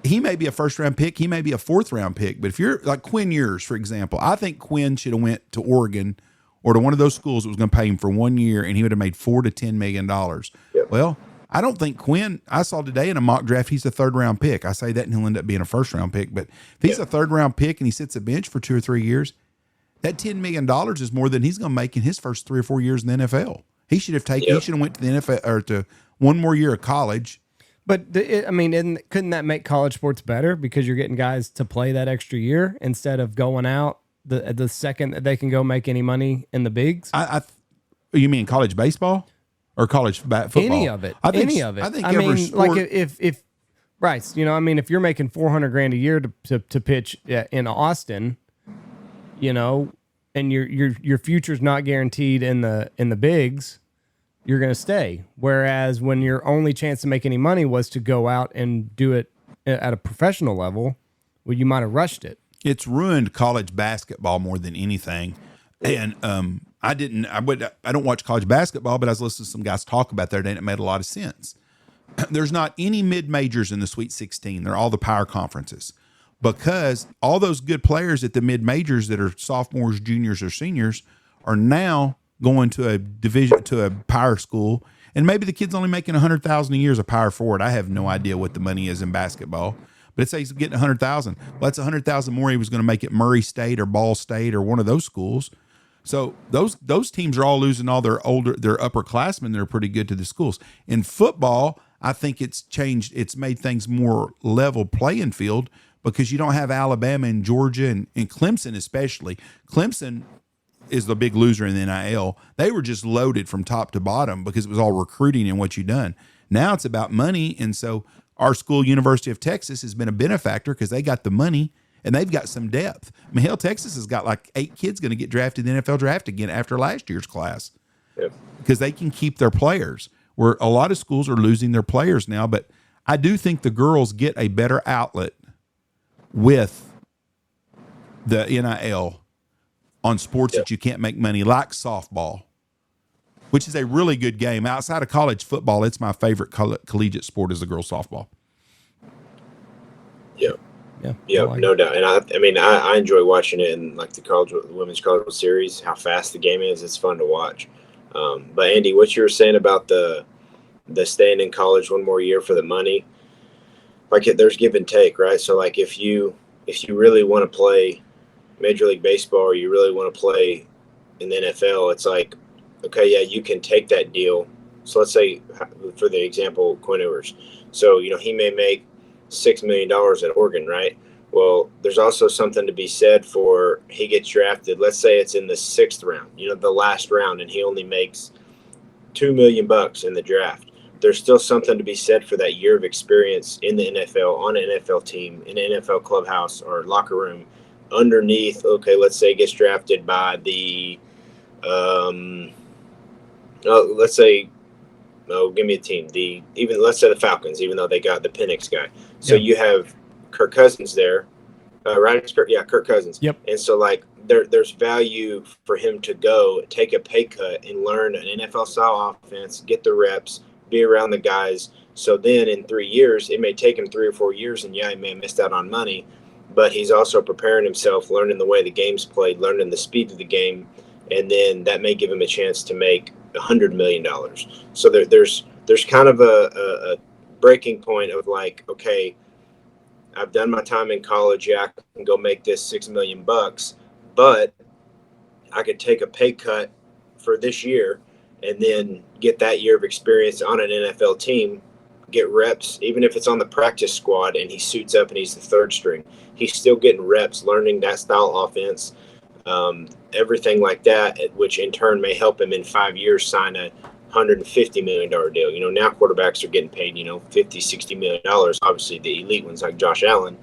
he may be a first-round pick. He may be a fourth-round pick. But if you're like Quinn Ewers, for example, I think Quinn should have went to Oregon or to one of those schools that was going to pay him for 1 year, and he would have made $4 to $10 million. Well, I don't think Quinn, I saw today in a mock draft, he's a third-round pick. I say that, and he'll end up being a first-round pick. But if he's a third-round pick and he sits a bench for 2 or 3 years, that $10 million is more than he's going to make in his first 3 or 4 years in the NFL. He should have taken. He should have went to the NFL or to one more year of college.
But couldn't that make college sports better because you're getting guys to play that extra year instead of going out the second that they can go make any money in the bigs?
You mean college baseball or college football?
Any of it.
I think every sport,
like if Bryce, you know, I mean, if you're making $400,000 a year to pitch in Austin, you know, and your future's not guaranteed in the bigs, you're going to stay. Whereas when your only chance to make any money was to go out and do it at a professional level, well, you might have rushed it.
It's ruined college basketball more than anything. And I don't watch college basketball, but I was listening to some guys talk about that today, and it made a lot of sense. There's not any mid-majors in the Sweet 16. They're all the power conferences. Because all those good players at the mid-majors that are sophomores, juniors, or seniors are now going to a power school, and maybe the kid's only making $100,000 a year as a power forward. I have no idea what the money is in basketball, but let's say he's getting $100,000. Well, that's $100,000 more he was going to make at Murray State or Ball State or one of those schools. So those teams are all losing all their upperclassmen that are pretty good to the schools. In football, I think it's changed. It's made things more level playing field because you don't have Alabama and Georgia and Clemson especially. Clemson is the big loser in the NIL. They were just loaded from top to bottom because it was all recruiting and what you done. Now it's about money, and so our school, University of Texas, has been a benefactor because they got the money and they've got some depth. I mean, hell, Texas has got like 8 kids going to get drafted in the NFL draft again after last year's class because they can keep their players, where a lot of schools are losing their players now. But I do think the girls get a better outlet with the NIL on sports that you can't make money, like softball, which is a really good game. Outside of college football, it's my favorite collegiate sport is the girls softball.
Yeah, no doubt. And I enjoy watching it in like the women's college World Series, how fast the game is. It's fun to watch. But Andy, what you were saying about the staying in college one more year for the money, like there's give and take, right? So like if you really want to play Major League Baseball or you really want to play in the NFL, it's like, okay, yeah, you can take that deal. So let's say, for the example, Quinn Ewers. So, you know, he may make $6 million at Oregon, right? Well, there's also something to be said for he gets drafted. Let's say it's in the 6th round, you know, the last round, and he only makes $2 million in the draft. There's still something to be said for that year of experience in the NFL, on an NFL team, in an NFL clubhouse or locker room, underneath, okay, let's say gets drafted by the, let's say, give me a team. Let's say the Falcons, even though they got the Penix guy. So you have Kirk Cousins there, right? It's Kirk Cousins.
Yep.
And so like there's value for him to go take a pay cut and learn an NFL style offense, get the reps, be around the guys. So then in 3 years, it may take him 3 or 4 years, and he may have missed out on money, but he's also preparing himself, learning the way the game's played, learning the speed of the game, and then that may give him a chance to make $100 million. So there's kind of a breaking point of like, okay, I've done my time in college. Yeah, I can go make this $6 million, but I could take a pay cut for this year and then get that year of experience on an NFL team, get reps, even if it's on the practice squad and he suits up and he's the third string. He's still getting reps, learning that style offense, everything like that, which in turn may help him in 5 years sign a $150 million deal. You know, now quarterbacks are getting paid, $50, $60 million, obviously the elite ones like Josh Allen,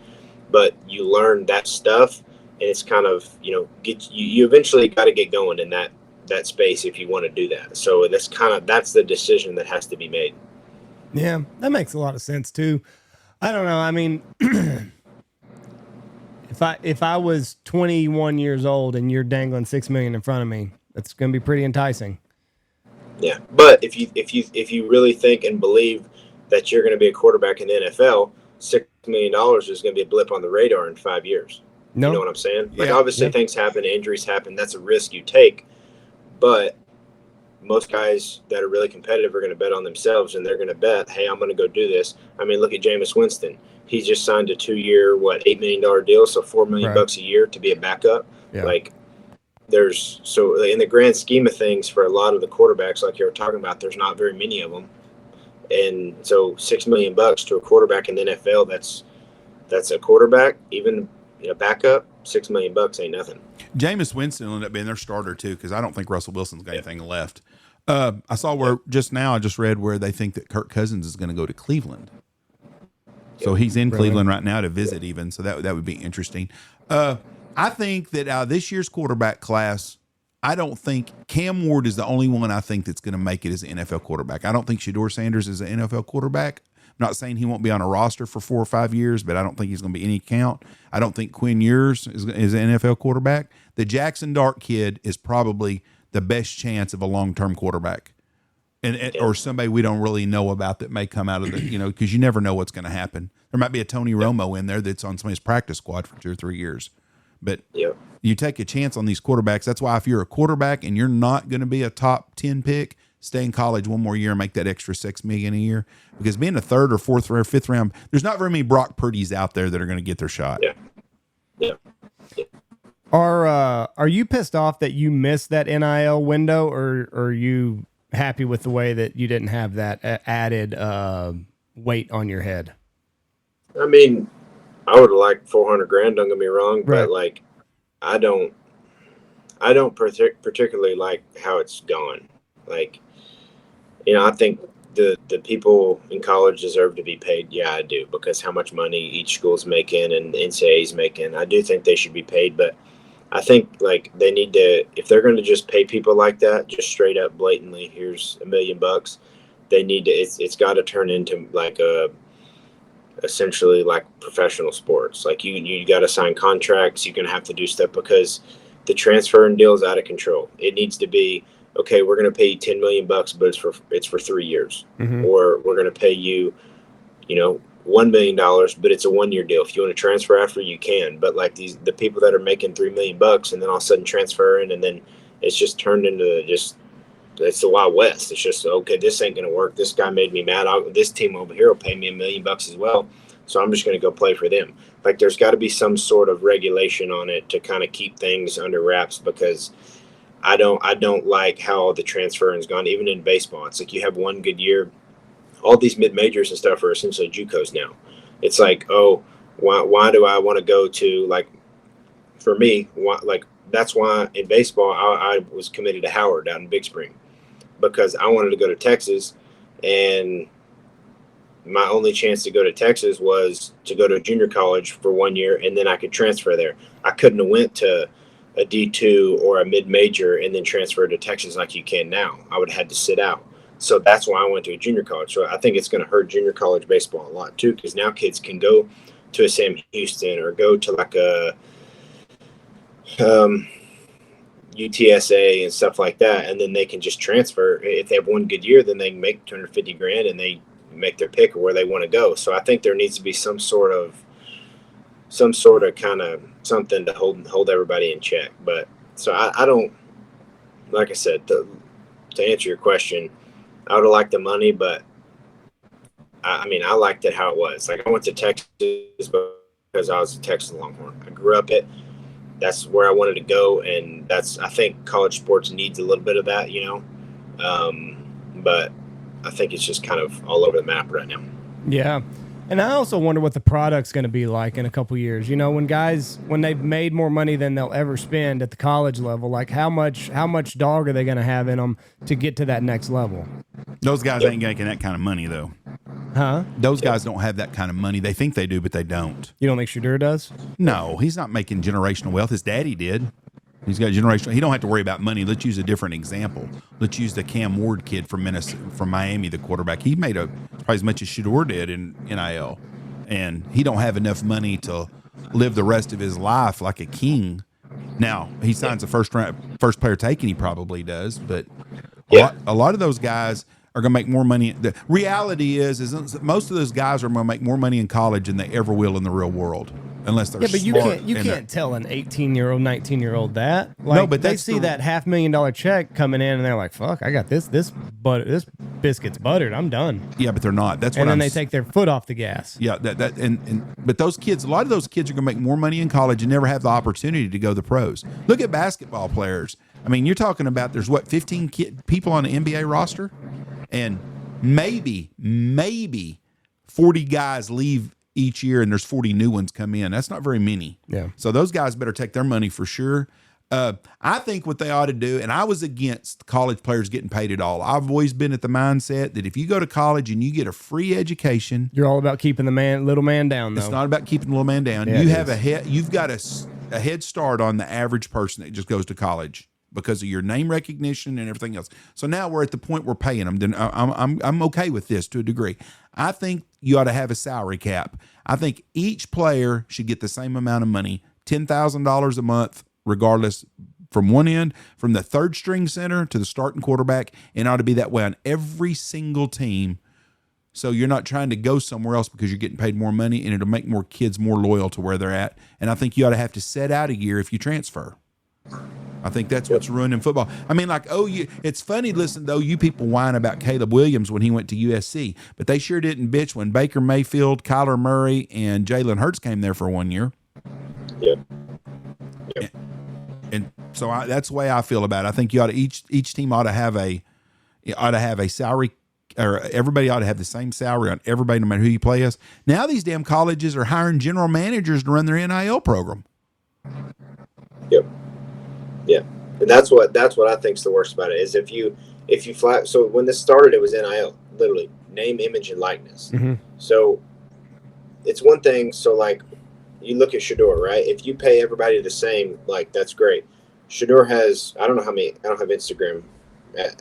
but you learn that stuff and it's kind of, you eventually got to get going in that space if you want to do that. So that's the decision that has to be made.
Yeah, that makes a lot of sense too. I don't know. I mean, if I was 21 years old and you're dangling $6 million in front of me, that's going to be pretty enticing.
Yeah, but if you really think and believe that you're going to be a quarterback in the NFL, $6 million is going to be a blip on the radar in 5 years.
No.
You know what I'm saying?
Yeah.
Like obviously things happen, injuries happen. That's a risk you take, but most guys that are really competitive are going to bet on themselves, and they're going to bet, hey, I'm going to go do this. I mean, look at Jameis Winston. He just signed a 2-year, $8 million deal, so $4 million bucks a year to be a backup.
Yeah.
Like, so in the grand scheme of things, for a lot of the quarterbacks, like you were talking about, there's not very many of them, and so $6 million bucks to a quarterback in the NFL, that's a quarterback, even backup. $6 million bucks ain't nothing.
Jameis Winston will end up being their starter too, because I don't think Russell Wilson's got anything left. I saw I just read where they think that Kirk Cousins is going to go to Cleveland. So he's in Cleveland right now to visit even. So that would be interesting. I think that this year's quarterback class, I don't think Cam Ward is the only one I think that's going to make it as an NFL quarterback. I don't think Shedeur Sanders is an NFL quarterback. I'm not saying he won't be on a roster for 4 or 5 years, but I don't think he's going to be any count. I don't think Quinn Ewers is an NFL quarterback. The Jackson Dart kid is probably the best chance of a long-term quarterback, or somebody we don't really know about that may come out of the, because you never know what's going to happen. There might be a Tony Romo in there that's on somebody's practice squad for 2 or 3 years. But you take a chance on these quarterbacks. That's why if you're a quarterback and you're not going to be a top 10 pick, stay in college one more year and make that extra $6 million a year. Because being a 3rd or 4th or 5th round, there's not very many Brock Purdy's out there that are going to get their shot.
Yeah.
Are you pissed off that you missed that NIL window, or are you happy with the way that you didn't have that added weight on your head?
I mean, I would have liked $400,000. Don't get me wrong, but like, I don't particularly like how it's gone. Like, I think the people in college deserve to be paid. Yeah, I do, because how much money each school's making and NCAA's making. I do think they should be paid, but I think like they need to, if they're going to just pay people like that, just straight up blatantly, here's $1 million bucks, they need to, it's got to turn into like essentially like professional sports. Like you got to sign contracts. You're going to have to do stuff because the transfer and deal is out of control. It needs to be, okay, we're going to pay you $10 million bucks, but it's for 3 years, or we're going to pay you, $1 million, but it's a 1-year deal. If you want to transfer after, you can. But like the people that are making $3 million bucks and then all of a sudden transferring, and then it's just turned into it's the Wild West. It's just, okay, this ain't going to work. This guy made me mad. This team over here will pay me $1 million bucks as well, so I'm just going to go play for them. Like there's got to be some sort of regulation on it to kind of keep things under wraps, because I don't like how the transferring's gone. Even in baseball, it's like you have one good year. All these mid-majors and stuff are essentially JUCOs now. It's like, oh, why do I want to go to, like, for me, that's why in baseball I was committed to Howard out in Big Spring, because I wanted to go to Texas, and my only chance to go to Texas was to go to a junior college for 1 year, and then I could transfer there. I couldn't have went to a D2 or a mid-major and then transfer to Texas like you can now. I would have had to sit out. So that's why I went to a junior college. So I think it's going to hurt junior college baseball a lot too, because now kids can go to a Sam Houston or go to like a UTSA and stuff like that, and then they can just transfer. If they have one good year, then they can make $250,000 and they make their pick of where they want to go. So I think there needs to be some sort of kind of something to hold everybody in check. But so I don't, like I said, to answer your question, I would have liked the money, but I mean, I liked it how it was. Like, I went to Texas because I was a Texas Longhorn. I grew up that's where I wanted to go, and I think college sports needs a little bit of that, but I think it's just kind of all over the map right now.
Yeah. And I also wonder what the product's going to be like in a couple years. When they've made more money than they'll ever spend at the college level, like how much dog are they going to have in them to get to that next level?
Those guys ain't making that kind of money, though.
Huh?
Those guys don't have that kind of money. They think they do, but they don't.
You don't think Shadur does?
No, he's not making generational wealth. His daddy did. He's got generational. He don't have to worry about money. Let's use a different example. Let's use the Cam Ward kid from Miami, the quarterback. He made probably as much as Shadur did in NIL, and he don't have enough money to live the rest of his life like a king. Now he signs a first player taken. He probably does, but a lot of those guys are going to make more money. The reality is most of those guys are going to make more money in college than they ever will in the real world, unless they're
but you can't tell an 18-year-old, 19-year-old that. Like,
no, but
they see that $500,000 check coming in, and they're like, "Fuck, I got this biscuit's buttered. I'm done."
Yeah, but they're not. That's
and then they take their foot off the gas.
Yeah, but those kids, a lot of those kids are going to make more money in college and never have the opportunity to go to the pros. Look at basketball players. I mean, you're talking about there's 15 people on the NBA roster, and maybe 40 guys leave each year, and there's 40 new ones come in. That's not very many.
Yeah.
So those guys better take their money for sure. I think what they ought to do, and I was against college players getting paid at all. I've always been at the mindset that if you go to college and you get a free education,
you're all about keeping the little man down. Though
it's not about keeping the little man down.
Yeah,
You've got a head start on the average person that just goes to college because of your name recognition and everything else. So now we're at the point we're paying them. Then I'm okay with this to a degree. I think you ought to have a salary cap. I think each player should get the same amount of money, $10,000 a month, regardless, from one end, from the third string center to the starting quarterback, and it ought to be that way on every single team. So you're not trying to go somewhere else because you're getting paid more money, and it'll make more kids more loyal to where they're at. And I think you ought to have to set out a year if you transfer. I think that's what's ruining football. I mean, like, it's funny, listen, though, you people whine about Caleb Williams when he went to USC, but they sure didn't bitch when Baker Mayfield, Kyler Murray, and Jalen Hurts came there for 1 year.
Yep.
And so that's the way I feel about it. I think you ought to each team ought to have a salary, or everybody ought to have the same salary on everybody, no matter who you play as. Now these damn colleges are hiring general managers to run their NIL program.
Yep. Yeah, and that's what I think is the worst about it is if you flat. So when this started, it was NIL, literally name, image, and likeness.
Mm-hmm. So
it's one thing. So like you look at Shadur, right? If you pay everybody the same, like that's great. Shadur has I don't know how many. I don't have Instagram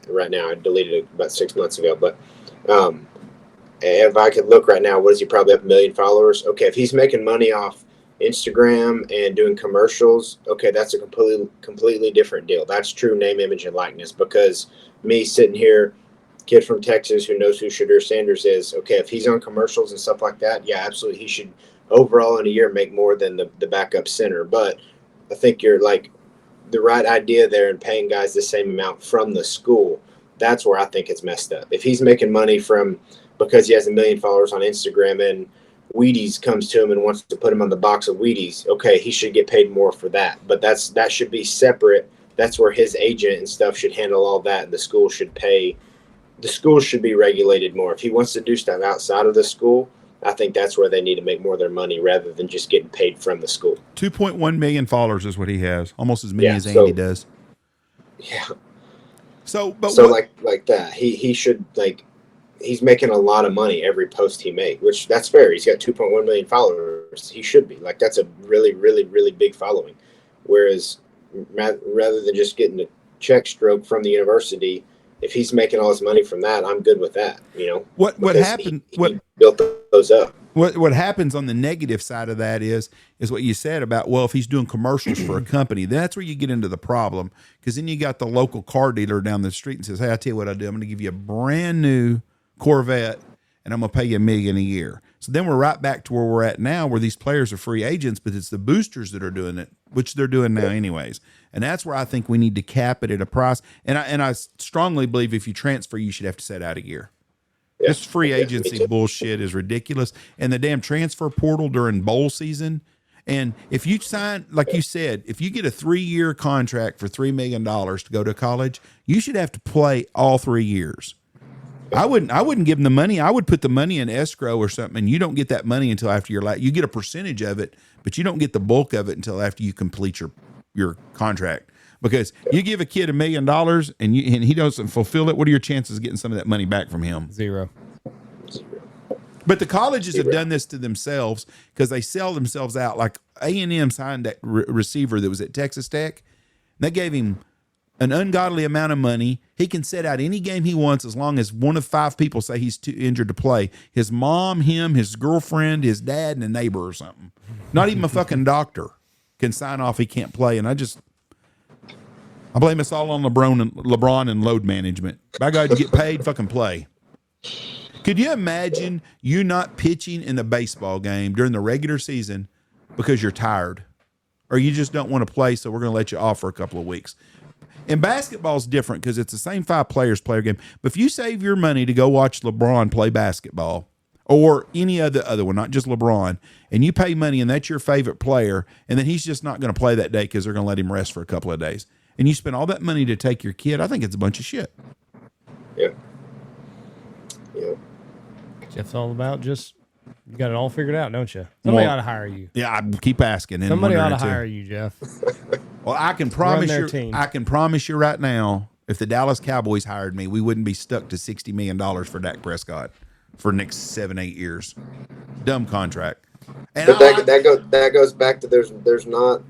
right now. I deleted it about 6 months ago, but if I could look right now, what does he probably have 1 million followers? Okay, if he's making money off Instagram and doing commercials, okay, that's a completely different deal. That's true name, image, and likeness. Because me sitting here, kid from Texas who knows who Shadur Sanders is, okay, if he's on commercials and stuff like that, yeah, absolutely, he should overall in a year make more than the backup center. But I think you're like the right idea there in paying guys the same amount from the school. That's where I think it's messed up. If he's making money because he has 1 million followers on Instagram and Wheaties comes to him and wants to put him on the box of Wheaties, okay, he should get paid more for that. But that should be separate. That's where his agent and stuff should handle all that, and the school should pay. The school should be regulated more. If he wants to do stuff outside of the school, I think that's where they need to make more of their money rather than just getting paid from the school.
2.1 million followers is what he has, almost as many as Andy does.
Yeah. Like that, he should like. He's making a lot of money every post he makes, which that's fair. He's got 2.1 million followers. He should be like, that's a really, really, really big following. Whereas rather than just getting a check stroke from the university, if he's making all his money from that, I'm good with that.
What happened?
He built those up.
What happens on the negative side of that is what you said about, well, if he's doing commercials for a company, that's where you get into the problem, because then you got the local car dealer down the street and says, hey, I tell you what I'll do. I'm going to give you a brand new Corvette and I'm going to pay you $1 million a year. So then we're right back to where we're at now, where these players are free agents, but it's the boosters that are doing it, which they're doing now anyways. And that's where I think we need to cap it at a price. And I strongly believe if you transfer, you should have to set out a year. Yeah. This free agency bullshit is ridiculous. And the damn transfer portal during bowl season. And if you sign, like you said, if you get a 3-year contract for $3 million to go to college, you should have to play all 3 years. I wouldn't give them the money. I would put the money in escrow or something, and you don't get that money until after you get a percentage of it, but you don't get the bulk of it until after you complete your contract. Because you give a kid $1 million and he doesn't fulfill it, what are your chances of getting some of that money back from him?
Zero.
But the colleges have done this to themselves because they sell themselves out. Like A&M signed that receiver that was at Texas Tech. They gave him an ungodly amount of money. He can set out any game he wants as long as one of 5 people say he's too injured to play. His mom, him, his girlfriend, his dad, and a neighbor or something. Not even a fucking doctor can sign off he can't play. And I blame us all on LeBron and load management. By God, you get paid, fucking play. Could you imagine you not pitching in a baseball game during the regular season because you're tired or you just don't want to play, so we're going to let you off for a couple of weeks? And basketball is different because it's the same 5 players play a game. But if you save your money to go watch LeBron play basketball or any other one, not just LeBron, and you pay money and that's your favorite player, and then he's just not going to play that day because they're going to let him rest for a couple of days, and you spend all that money to take your kid, I think it's a bunch of shit.
Yeah. Yeah.
Jeff's all about just, you got it all figured out, don't you? Somebody ought to hire you.
Yeah, I keep asking.
Somebody ought to hire you, Jeff.
Well, I can promise you right now, if the Dallas Cowboys hired me, we wouldn't be stuck to $60 million for Dak Prescott for the next 7-8 years. Dumb contract. And
but that goes back to there's not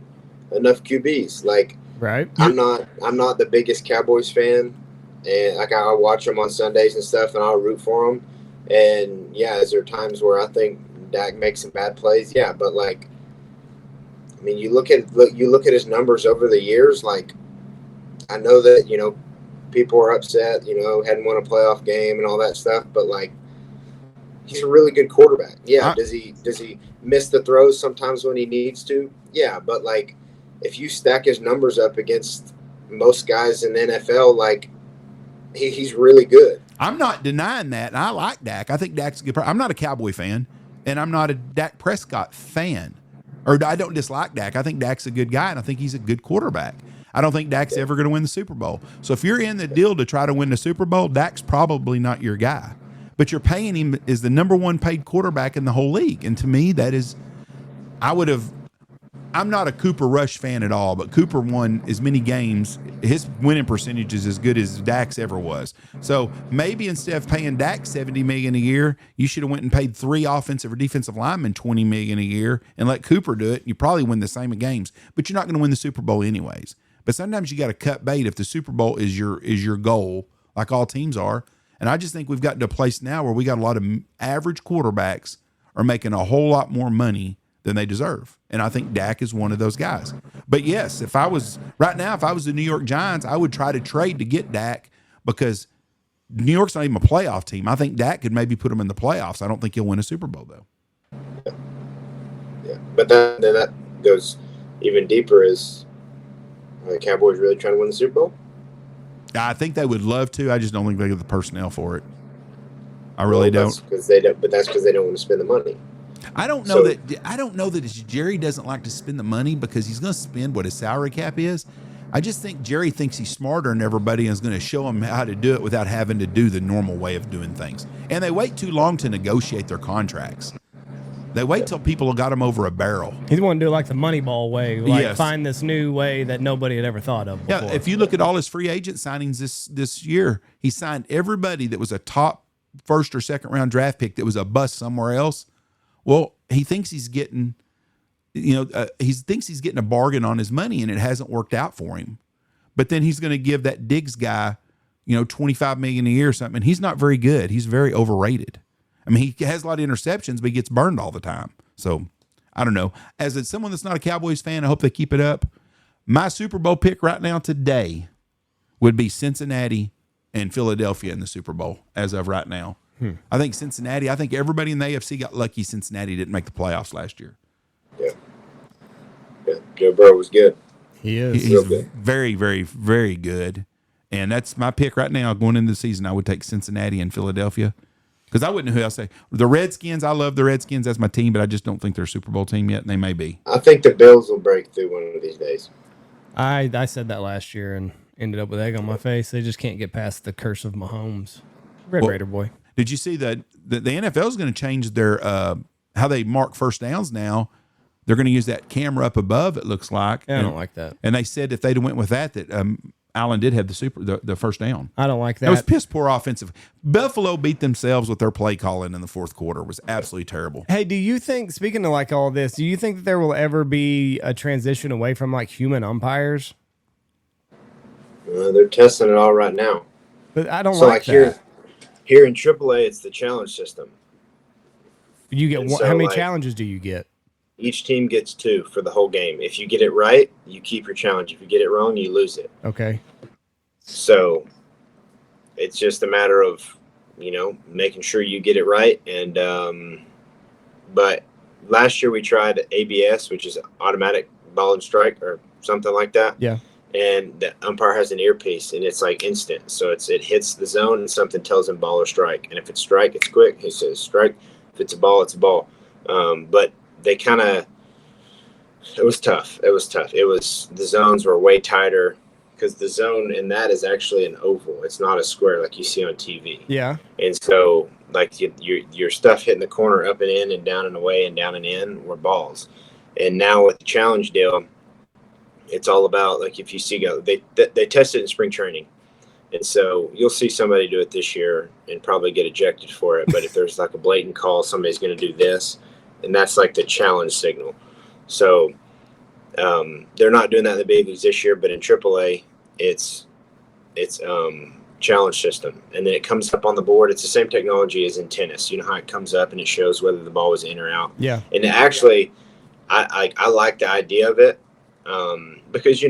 enough QBs. Like,
right.
I'm not the biggest Cowboys fan, and like I watch them on Sundays and stuff, and I'll root for them. And yeah, is there times where I think Dak makes some bad plays? Yeah, but like, I mean, you look at his numbers over the years. Like, I know that people are upset. Hadn't won a playoff game and all that stuff. But like, he's a really good quarterback. Yeah, does he miss the throws sometimes when he needs to? Yeah, but like, if you stack his numbers up against most guys in the NFL, like, he's really good.
I'm not denying that. And I like Dak. I think Dak's a good I'm not a Cowboy fan, and I'm not a Dak Prescott fan. Or I don't dislike Dak. I think Dak's a good guy, and I think he's a good quarterback. I don't think Dak's ever going to win the Super Bowl. So if you're in the deal to try to win the Super Bowl, Dak's probably not your guy. But you're paying him as the number 1 paid quarterback in the whole league. And to me, that is, I'm not a Cooper Rush fan at all, but Cooper won as many games. His winning percentage is as good as Dak's ever was. So maybe instead of paying Dak $70 million a year, you should have went and paid 3 offensive or defensive linemen $20 million a year and let Cooper do it. You probably win the same games, but you're not going to win the Super Bowl anyways. But sometimes you got to cut bait if the Super Bowl is your goal, like all teams are. And I just think we've gotten to a place now where we got a lot of average quarterbacks are making a whole lot more money than they deserve. And I think Dak is one of those guys. But yes, if I was the New York Giants, I would try to trade to get Dak because New York's not even a playoff team. I think Dak could maybe put them in the playoffs. I don't think he'll win a Super Bowl though.
Yeah. But then that goes even deeper. Is the Cowboys really trying to win the Super Bowl?
I think they would love to. I just don't think they get the personnel for it. I really don't.
But that's because they don't want to spend the money.
I don't know that Jerry doesn't like to spend the money because he's going to spend what his salary cap is. I just think Jerry thinks he's smarter than everybody and is going to show him how to do it without having to do the normal way of doing things. And they wait too long to negotiate their contracts. They wait till people have got him over a barrel.
He's want to do it like the Moneyball way, find this new way that nobody had ever thought of before.
Yeah, if you look at all his free agent signings this year, he signed everybody that was a top 1st or 2nd round draft pick that was a bust somewhere else. Well, he thinks he's getting, a bargain on his money, and it hasn't worked out for him. But then he's going to give that Diggs guy, $25 million a year or something. And he's not very good. He's very overrated. I mean, he has a lot of interceptions, but he gets burned all the time. So I don't know. As someone that's not a Cowboys fan, I hope they keep it up. My Super Bowl pick right now today would be Cincinnati and Philadelphia in the Super Bowl as of right now. I think Cincinnati, I think everybody in the AFC got lucky Cincinnati didn't make the playoffs last year.
Yeah. Joe Burrow was good.
He is.
He's very, very, very good. And that's my pick right now going into the season. I would take Cincinnati and Philadelphia because I wouldn't know who I'll say. The Redskins, I love the Redskins. That's my team, but I just don't think they're a Super Bowl team yet, and they may be.
I think the Bills will break through one of these days.
I said that last year and ended up with egg on my face. They just can't get past the curse of Mahomes. Raider boy. Did
you see that the NFL is going to change their how they mark first downs now? They're going to use that camera up above, it looks like.
Yeah, I don't like that.
And they said if they'd went with that Allen did have the first down.
I don't like that.
It was piss poor offensive. Buffalo beat themselves with their play calling in the fourth quarter. It was absolutely terrible.
Hey, do you think, speaking of like all this, do you think that there will ever be a transition away from like human umpires?
They're testing it all right now.
But I don't like that.
Here in AAA, it's the challenge system.
You get how many challenges do you get?
Each team gets 2 for the whole game. If you get it right, you keep your challenge. If you get it wrong, you lose it.
Okay.
So it's just a matter of, making sure you get it right. And but last year we tried ABS, which is automatic ball and strike or something like that.
Yeah.
And the umpire has an earpiece, and it's like instant. So it hits the zone, and something tells him ball or strike. And if it's strike, it's quick. He says strike. If it's a ball, it's a ball. But they it was tough. The zones were way tighter because the zone in that is actually an oval. It's not a square like you see on TV.
Yeah.
And so like your stuff hitting the corner up and in and down and away and down and in were balls. And now with the challenge deal, it's all about like if you see they test it in spring training. And so you'll see somebody do it this year and probably get ejected for it. But if there's like a blatant call, somebody's going to do this. And that's like the challenge signal. So they're not doing that in the big leagues this year, but in AAA, it's challenge system. And then it comes up on the board. It's the same technology as in tennis. You know how it comes up and it shows whether the ball was in or out.
Yeah.
And actually, I like the idea of it because,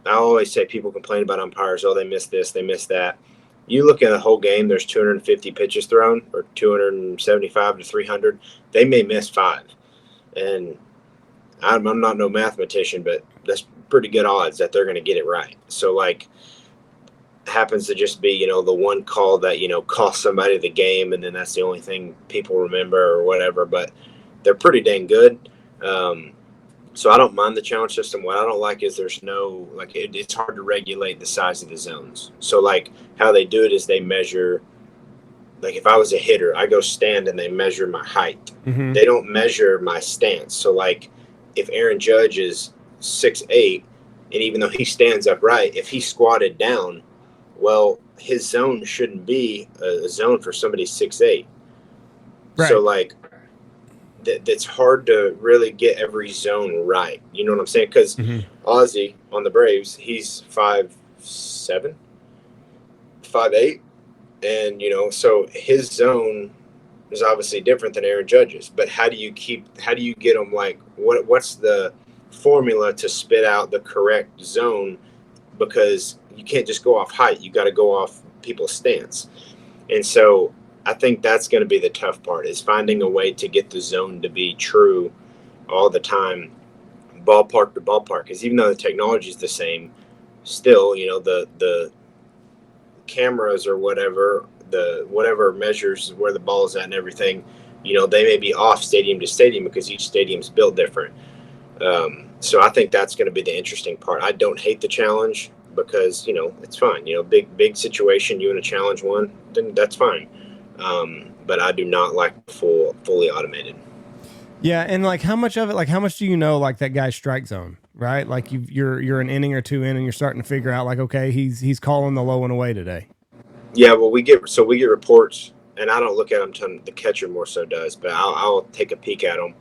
I always say people complain about umpires. Oh, they missed this, they missed that. You look at the whole game, there's 250 pitches thrown or 275 to 300. They may miss 5. And I'm not no mathematician, but that's pretty good odds that they're going to get it right. So, like, happens to just be, the one call that, cost somebody the game, and then that's the only thing people remember or whatever. But they're pretty dang good. So I don't mind the challenge system. What I don't like is there's no, like, it's hard to regulate the size of the zones. So, like, how they do it is they measure, like, if I was a hitter, I go stand and they measure my height. Mm-hmm. They don't measure my stance. So, like, if Aaron Judge is 6'8", and even though he stands upright, if he squatted down, well, his zone shouldn't be a zone for somebody 6'8". Right. So, like, that's hard to really get every zone right. You know what I'm saying? Because Ozzy on the Braves, he's 5'7", 5'8", and so his zone is obviously different than Aaron Judge's. But how do you get them like what's the formula to spit out the correct zone? Because you can't just go off height; you got to go off people's stance, and so. I think that's going to be the tough part is finding a way to get the zone to be true all the time, ballpark to ballpark. Because even though the technology is the same, still, the cameras or whatever measures where the ball is at and everything, they may be off stadium to stadium because each stadium's built different. So I think that's going to be the interesting part. I don't hate the challenge because, it's fine. Big situation, you want to challenge one, then that's fine. But I do not like fully automated.
Yeah, and like how much do you know like that guy's strike zone, right? Like you're an inning or two in and you're starting to figure out like, okay, he's calling the low and away today.
Yeah, well we get reports, and I don't look at them, the catcher more so does, but I'll take a peek at them.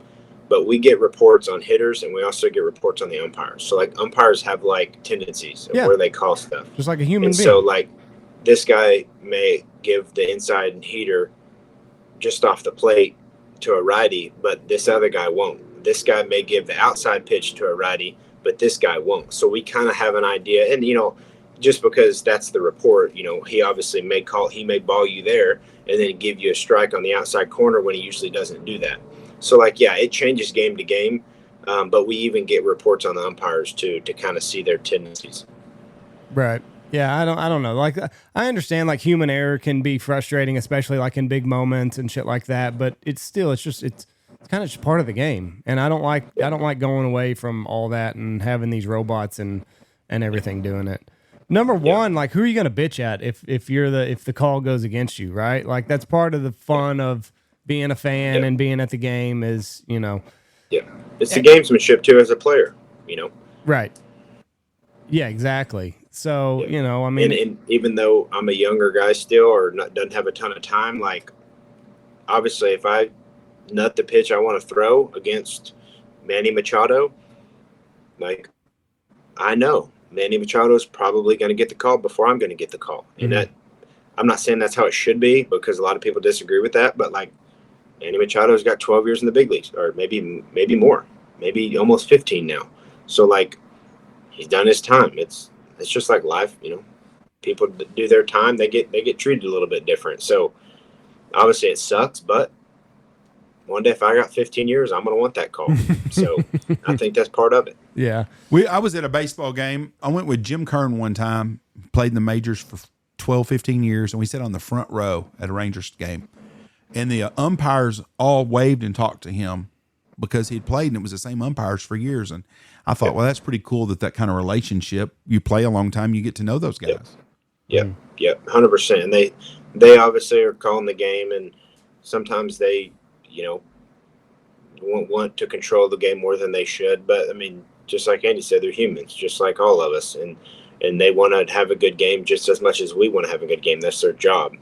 But we get reports on hitters, and we also get reports on the umpires. So like umpires have like tendencies of where they call stuff.
Just like a human being.
So like this guy may give the inside heater just off the plate to a righty, but this other guy won't. This guy may give the outside pitch to a righty, but this guy won't. So we kind of have an idea. And, just because that's the report, he obviously may ball you there and then give you a strike on the outside corner when he usually doesn't do that. So, it changes game to game. But we even get reports on the umpires too, to kind of see their tendencies.
Right. Yeah. I don't know. Like, I understand like human error can be frustrating, especially like in big moments and shit like that. But it's kind of just part of the game. And I don't like going away from all that and having these robots and everything doing it. Number one, like, who are you going to bitch at if the call goes against you, right? Like, that's part of the fun of being a fan and being at the game is, Yeah.
It's the gamesmanship too as a player,
Right. Yeah, exactly. So, I mean.
And even though I'm a younger guy still or doesn't have a ton of time, like, obviously if I nut the pitch I want to throw against Manny Machado, like, I know Manny Machado is probably going to get the call before I'm going to get the call. And that, I'm not saying that's how it should be because a lot of people disagree with that, but like Manny Machado's got 12 years in the big leagues, or maybe more, maybe almost 15 now. So like he's done his time. It's just like life, people do their time. They get treated a little bit different. So obviously it sucks, but one day if I got 15 years, I'm going to want that call. So I think that's part of it.
Yeah.
I was at a baseball game. I went with Jim Kern one time, played in the majors for 12, 15 years, and we sat on the front row at a Rangers game. And the umpires all waved and talked to him because he'd played, and it was the same umpires for years. And I thought, well, that's pretty cool that kind of relationship. You play a long time, you get to know those guys.
Yep, 100%. And they obviously are calling the game, and sometimes they, want to control the game more than they should. But I mean, just like Andy said, they're humans, just like all of us, and they want to have a good game just as much as we want to have a good game. That's their job.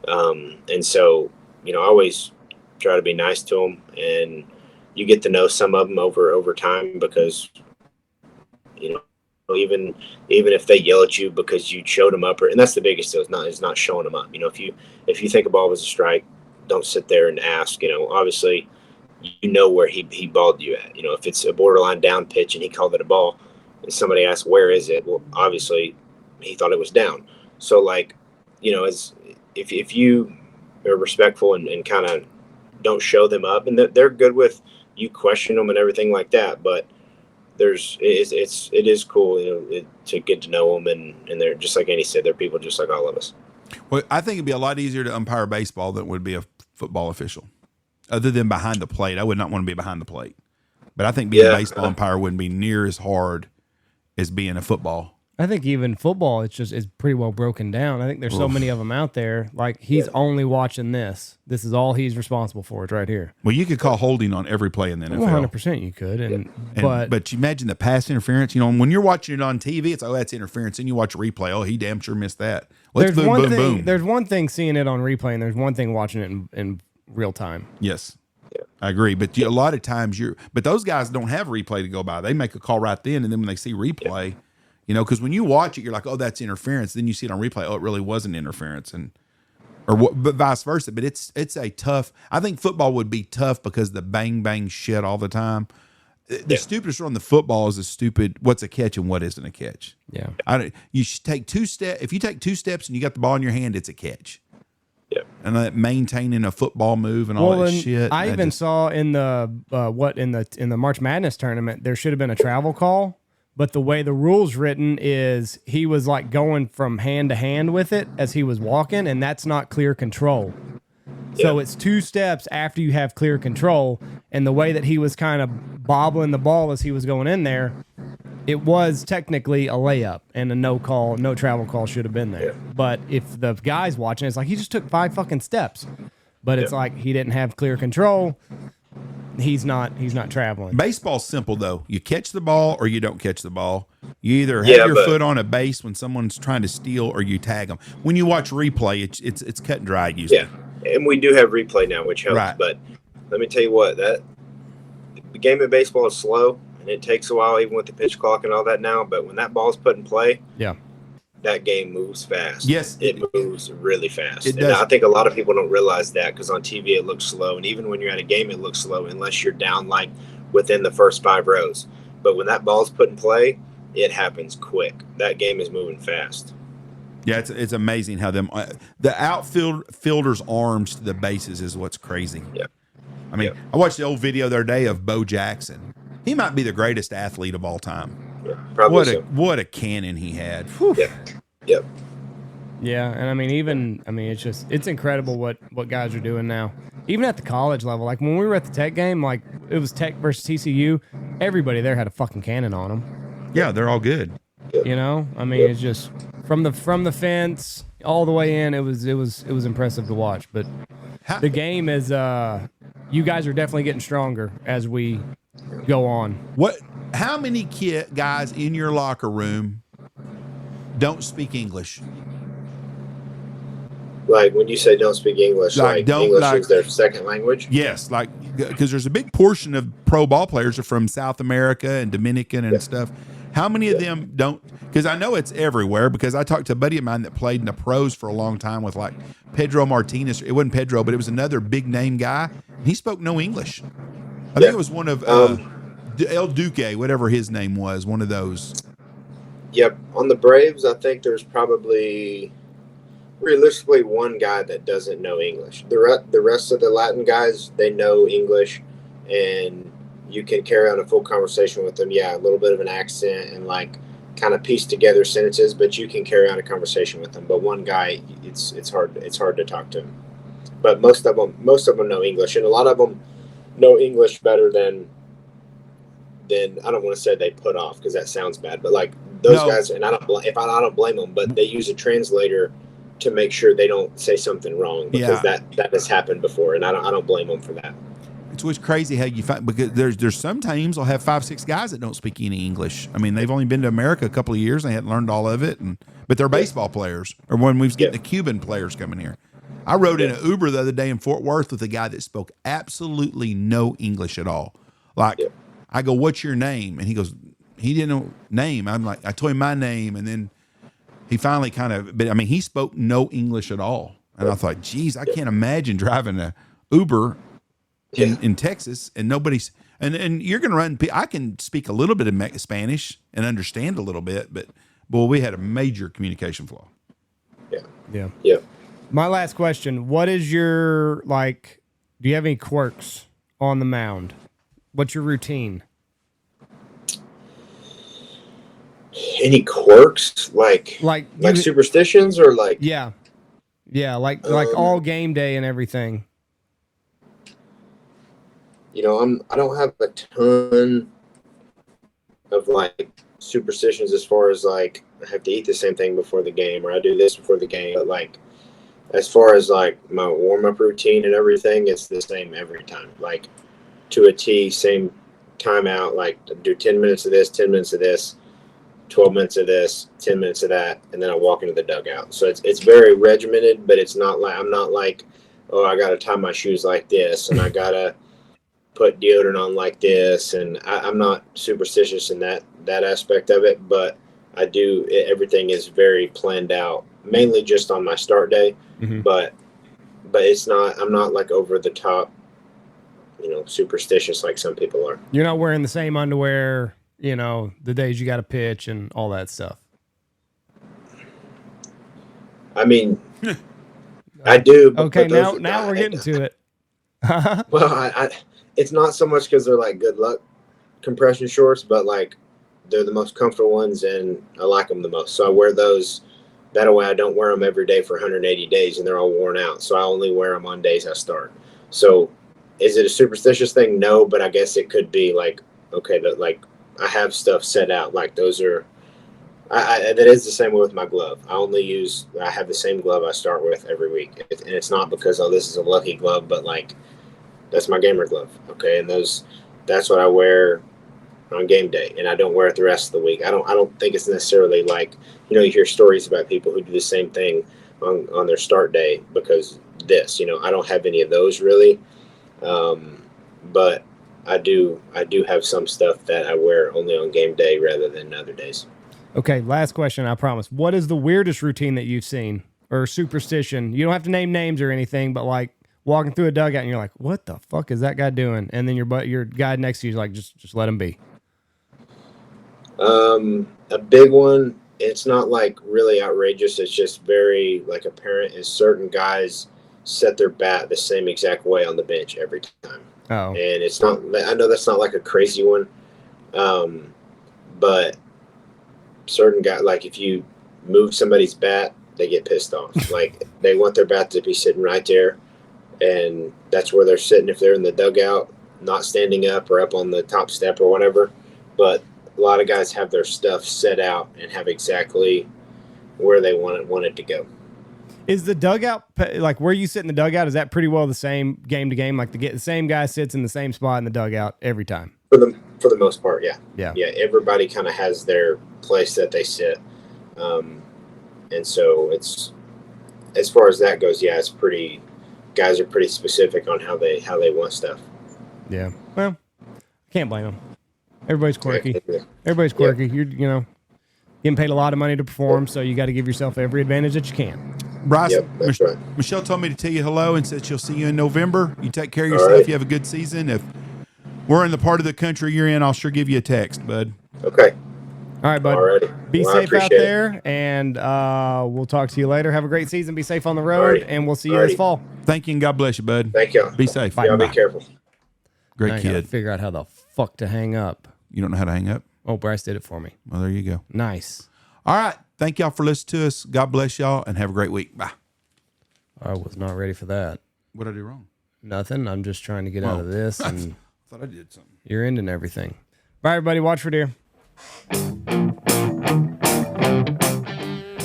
And so, I always try to be nice to them, and you get to know some of them over time because, even if they yell at you because you showed them up, and that's the biggest deal, is not showing them up. If you think a ball was a strike, don't sit there and ask. Obviously, where he balled you at. If it's a borderline down pitch and he called it a ball, and somebody asks where is it, well, obviously he thought it was down. So like, as if you are respectful and kind of don't show them up, and they're good with you question them and everything like that, but it is cool, to get to know them, and they're just like Andy said, they're people just like all of us.
Well, I think it'd be a lot easier to umpire baseball than it would be a football official. Other than behind the plate, I would not want to be behind the plate. But I think being a baseball umpire wouldn't be near as hard as being a football.
I think even football, it's pretty well broken down. I think there's so many of them out there. Like, he's only watching this. This is all he's responsible for. It's right here.
Well, you could call holding on every play in the NFL.
100% you could.
But you imagine the pass interference. When you're watching it on TV, it's, that's interference. And you watch a replay. Oh, he damn sure missed that. Well,
there's one thing. There's one thing seeing it on replay, and there's one thing watching it in real time.
Yes. I agree, but a lot of times but those guys don't have replay to go by. They make a call right then, and then when they see replay, because when you watch it, you're like, oh, that's interference. Then you see it on replay, oh, it really wasn't interference, but vice versa. But it's a tough. I think football would be tough because the bang bang shit all the time. The stupidest run the football is a stupid. What's a catch and what isn't a catch?
Yeah,
you should take 2 steps. If you take 2 steps and you got the ball in your hand, it's a catch.
Yeah,
and maintaining a football move and all that shit.
I even saw in the in the March Madness tournament, there should have been a travel call, but the way the rules written is he was like going from hand to hand with it as he was walking, and that's not clear control. So it's 2 steps after you have clear control, and the way that he was kind of bobbling the ball as he was going in there, it was technically a layup, and a no travel call should have been there. But if the guy's watching, it's like he just took 5 fucking steps. But it's like he didn't have clear control. He's not traveling.
Baseball's simple though. You catch the ball or you don't catch the ball. You either have your foot on a base when someone's trying to steal, or you tag them. When you watch replay, it's cut and dried usually.
Yeah, and we do have replay now, which helps. Right. But let me tell you what, that the game of baseball is slow. And it takes a while, even with the pitch clock and all that now. But when that ball's put in play, that game moves fast.
Yes,
it moves really fast.
It
and
does.
I think a lot of people don't realize that, because on TV it looks slow, and even when you're at a game it looks slow unless you're down like within the first 5 rows. But when that ball's put in play, it happens quick. That game is moving fast.
Yeah, it's amazing how the outfielders' arms to the bases is what's crazy.
Yeah.
I mean, I watched the old video the other day of Bo Jackson. He might be the greatest athlete of all time.
Yeah, probably
What a cannon he had.
Yeah. Yep.
Yeah, and I mean, it's incredible what guys are doing now. Even at the college level, like when we were at the Tech game, like it was Tech versus TCU, everybody there had a fucking cannon on them.
Yeah, they're all good.
You know, I mean, it's just from the fence all the way in. It was impressive to watch. But the game is, you guys are definitely getting stronger as we go on.
How many guys in your locker room don't speak English?
Like when you say don't speak English, like English is their second language?
Yes, like because there's a big portion of pro ball players are from South America and Dominican and stuff. How many of them don't? Because I know it's everywhere, because I talked to a buddy of mine that played in the pros for a long time with like Pedro Martinez. It wasn't Pedro, but it was another big name guy. He spoke no English. I think it was one of El Duque, whatever his name was, one of those.
Yep. On the Braves, I think there's probably realistically one guy that doesn't know English. The rest of the Latin guys, they know English, and you can carry on a full conversation with them. Yeah, a little bit of an accent and like kind of piece together sentences, but you can carry on a conversation with them. But one guy, it's hard to talk to him. But most of them know English, and a lot of them know English better than I don't want to say they put off, because that sounds bad, but like those guys, and I don't blame them, but they use a translator to make sure they don't say something wrong, because that has happened before, and I don't blame them for that.
It's what's crazy how you find, because there's some teams will have 5-6 guys that don't speak any English. I mean, they've only been to America a couple of years, and they hadn't learned all of it, but they're baseball players. Or when we was getting the Cuban players coming here, I rode in an Uber the other day in Fort Worth with a guy that spoke absolutely no English at all. Like, I go, "What's your name?" And he goes, he didn't know name. I'm like, I told him my name, and then he finally but I mean, he spoke no English at all. And I thought, geez, I can't imagine driving a Uber in Texas and nobody's, and you're going to run. I can speak a little bit of Spanish and understand a little bit, but boy, we had a major communication flaw.
Yeah. My last question: what is your do you have any quirks on the mound? What's your routine?
Any quirks like superstitions or like
like all game day and everything?
You know, I don't have a ton of like superstitions as far as like I have to eat the same thing before the game, or I do this before the game. But like as far as like my warm-up routine and everything, it's the same every time, like to a T, same timeout, like do 10 minutes of this, 10 minutes of this, 12 minutes of this, 10 minutes of that, and then I walk into the dugout. So it's very regimented, but it's not like, I'm not like, oh, I got to tie my shoes like this, and I got to put deodorant on like this, and I'm not superstitious in that aspect of it, but I do, everything is very planned out, mainly just on my start day, but it's not, I'm not like over the top, you know, superstitious like some people are.
You're not wearing the same underwear, you know, the days you got to pitch and all that stuff.
I mean, I do.
Okay, now we're getting to it.
Well, it's not so much because they're like good luck compression shorts, but like they're the most comfortable ones and I like them the most. So I wear those. That way I don't wear them every day for 180 days and they're all worn out. So I only wear them on days I start. So is it a superstitious thing? No, but I guess it could be like, okay, like I have stuff set out. Like those are, that is the same way with my glove. I have the same glove I start with every week. And it's not because, oh, this is a lucky glove, but like, that's my gamer glove. Okay. And that's what I wear on game day, and I don't wear it the rest of the week. I don't think it's necessarily like, you know, you hear stories about people who do the same thing on their start day because this, you know, I don't have any of those really. But I do have some stuff that I wear only on game day rather than other days.
Okay, last question, I promise. What is the weirdest routine that you've seen or superstition? You don't have to name names or anything, but like walking through a dugout and you're like, what the fuck is that guy doing? And then your guy next to you is like, just let him be.
A big one, it's not like really outrageous. It's just very like apparent is certain guys set their bat the same exact way on the bench every time.
Oh.
And it's not, I know that's not like a crazy one. But certain guys, like if you move somebody's bat, they get pissed off. Like they want their bat to be sitting right there, and that's where they're sitting if they're in the dugout, not standing up or up on the top step or whatever. But a lot of guys have their stuff set out and have exactly where they want it to go.
Is the dugout, like where you sit in the dugout, is that pretty well the same game to game? Like the same guy sits in the same spot in the dugout every time?
For the most part, yeah.
Yeah.
Yeah, everybody kind of has their place that they sit. And so it's, as far as that goes, yeah, it's pretty, guys are pretty specific on how they want stuff.
Yeah. Well, can't blame them. Everybody's quirky. Everybody's quirky. You're, getting paid a lot of money to perform, so you got to give yourself every advantage that you can.
Bryce,
that's right.
Michelle told me to tell you hello and said she'll see you in November. You take care of yourself. Right. You have a good season. If we're in the part of the country you're in, I'll sure give you a text, bud.
Okay.
All right, bud.
Alrighty.
Be safe out there, and we'll talk to you later. Have a great season. Be safe on the road, and we'll see you this fall.
Thank you, and God bless you, bud.
Thank you.
Be safe.
Y'all be careful.
Great
now
kid.
Figure out how the fuck to hang up.
You don't know how to hang up?
Oh, Bryce did it for me.
Well, there you go.
Nice.
All right. Thank y'all for listening to us. God bless y'all, and have a great week. Bye.
I was not ready for that.
What did I do wrong?
Nothing. I'm just trying to get out of this. And
I thought I did something.
You're ending everything. Bye, everybody. Watch for deer.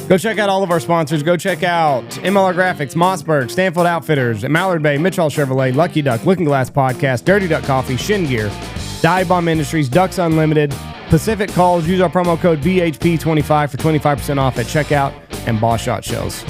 Go check out all of our sponsors. Go check out MLR Graphics, Mossberg, Stanfield Outfitters, Mallard Bay, Mitchell Chevrolet, Lucky Duck, Looking Glass Podcast, Dirty Duck Coffee, Shin Gear, Dive Bomb Industries, Ducks Unlimited, Pacific Calls. Use our promo code BHP25 for 25% off at checkout, and Boss Shot Shells.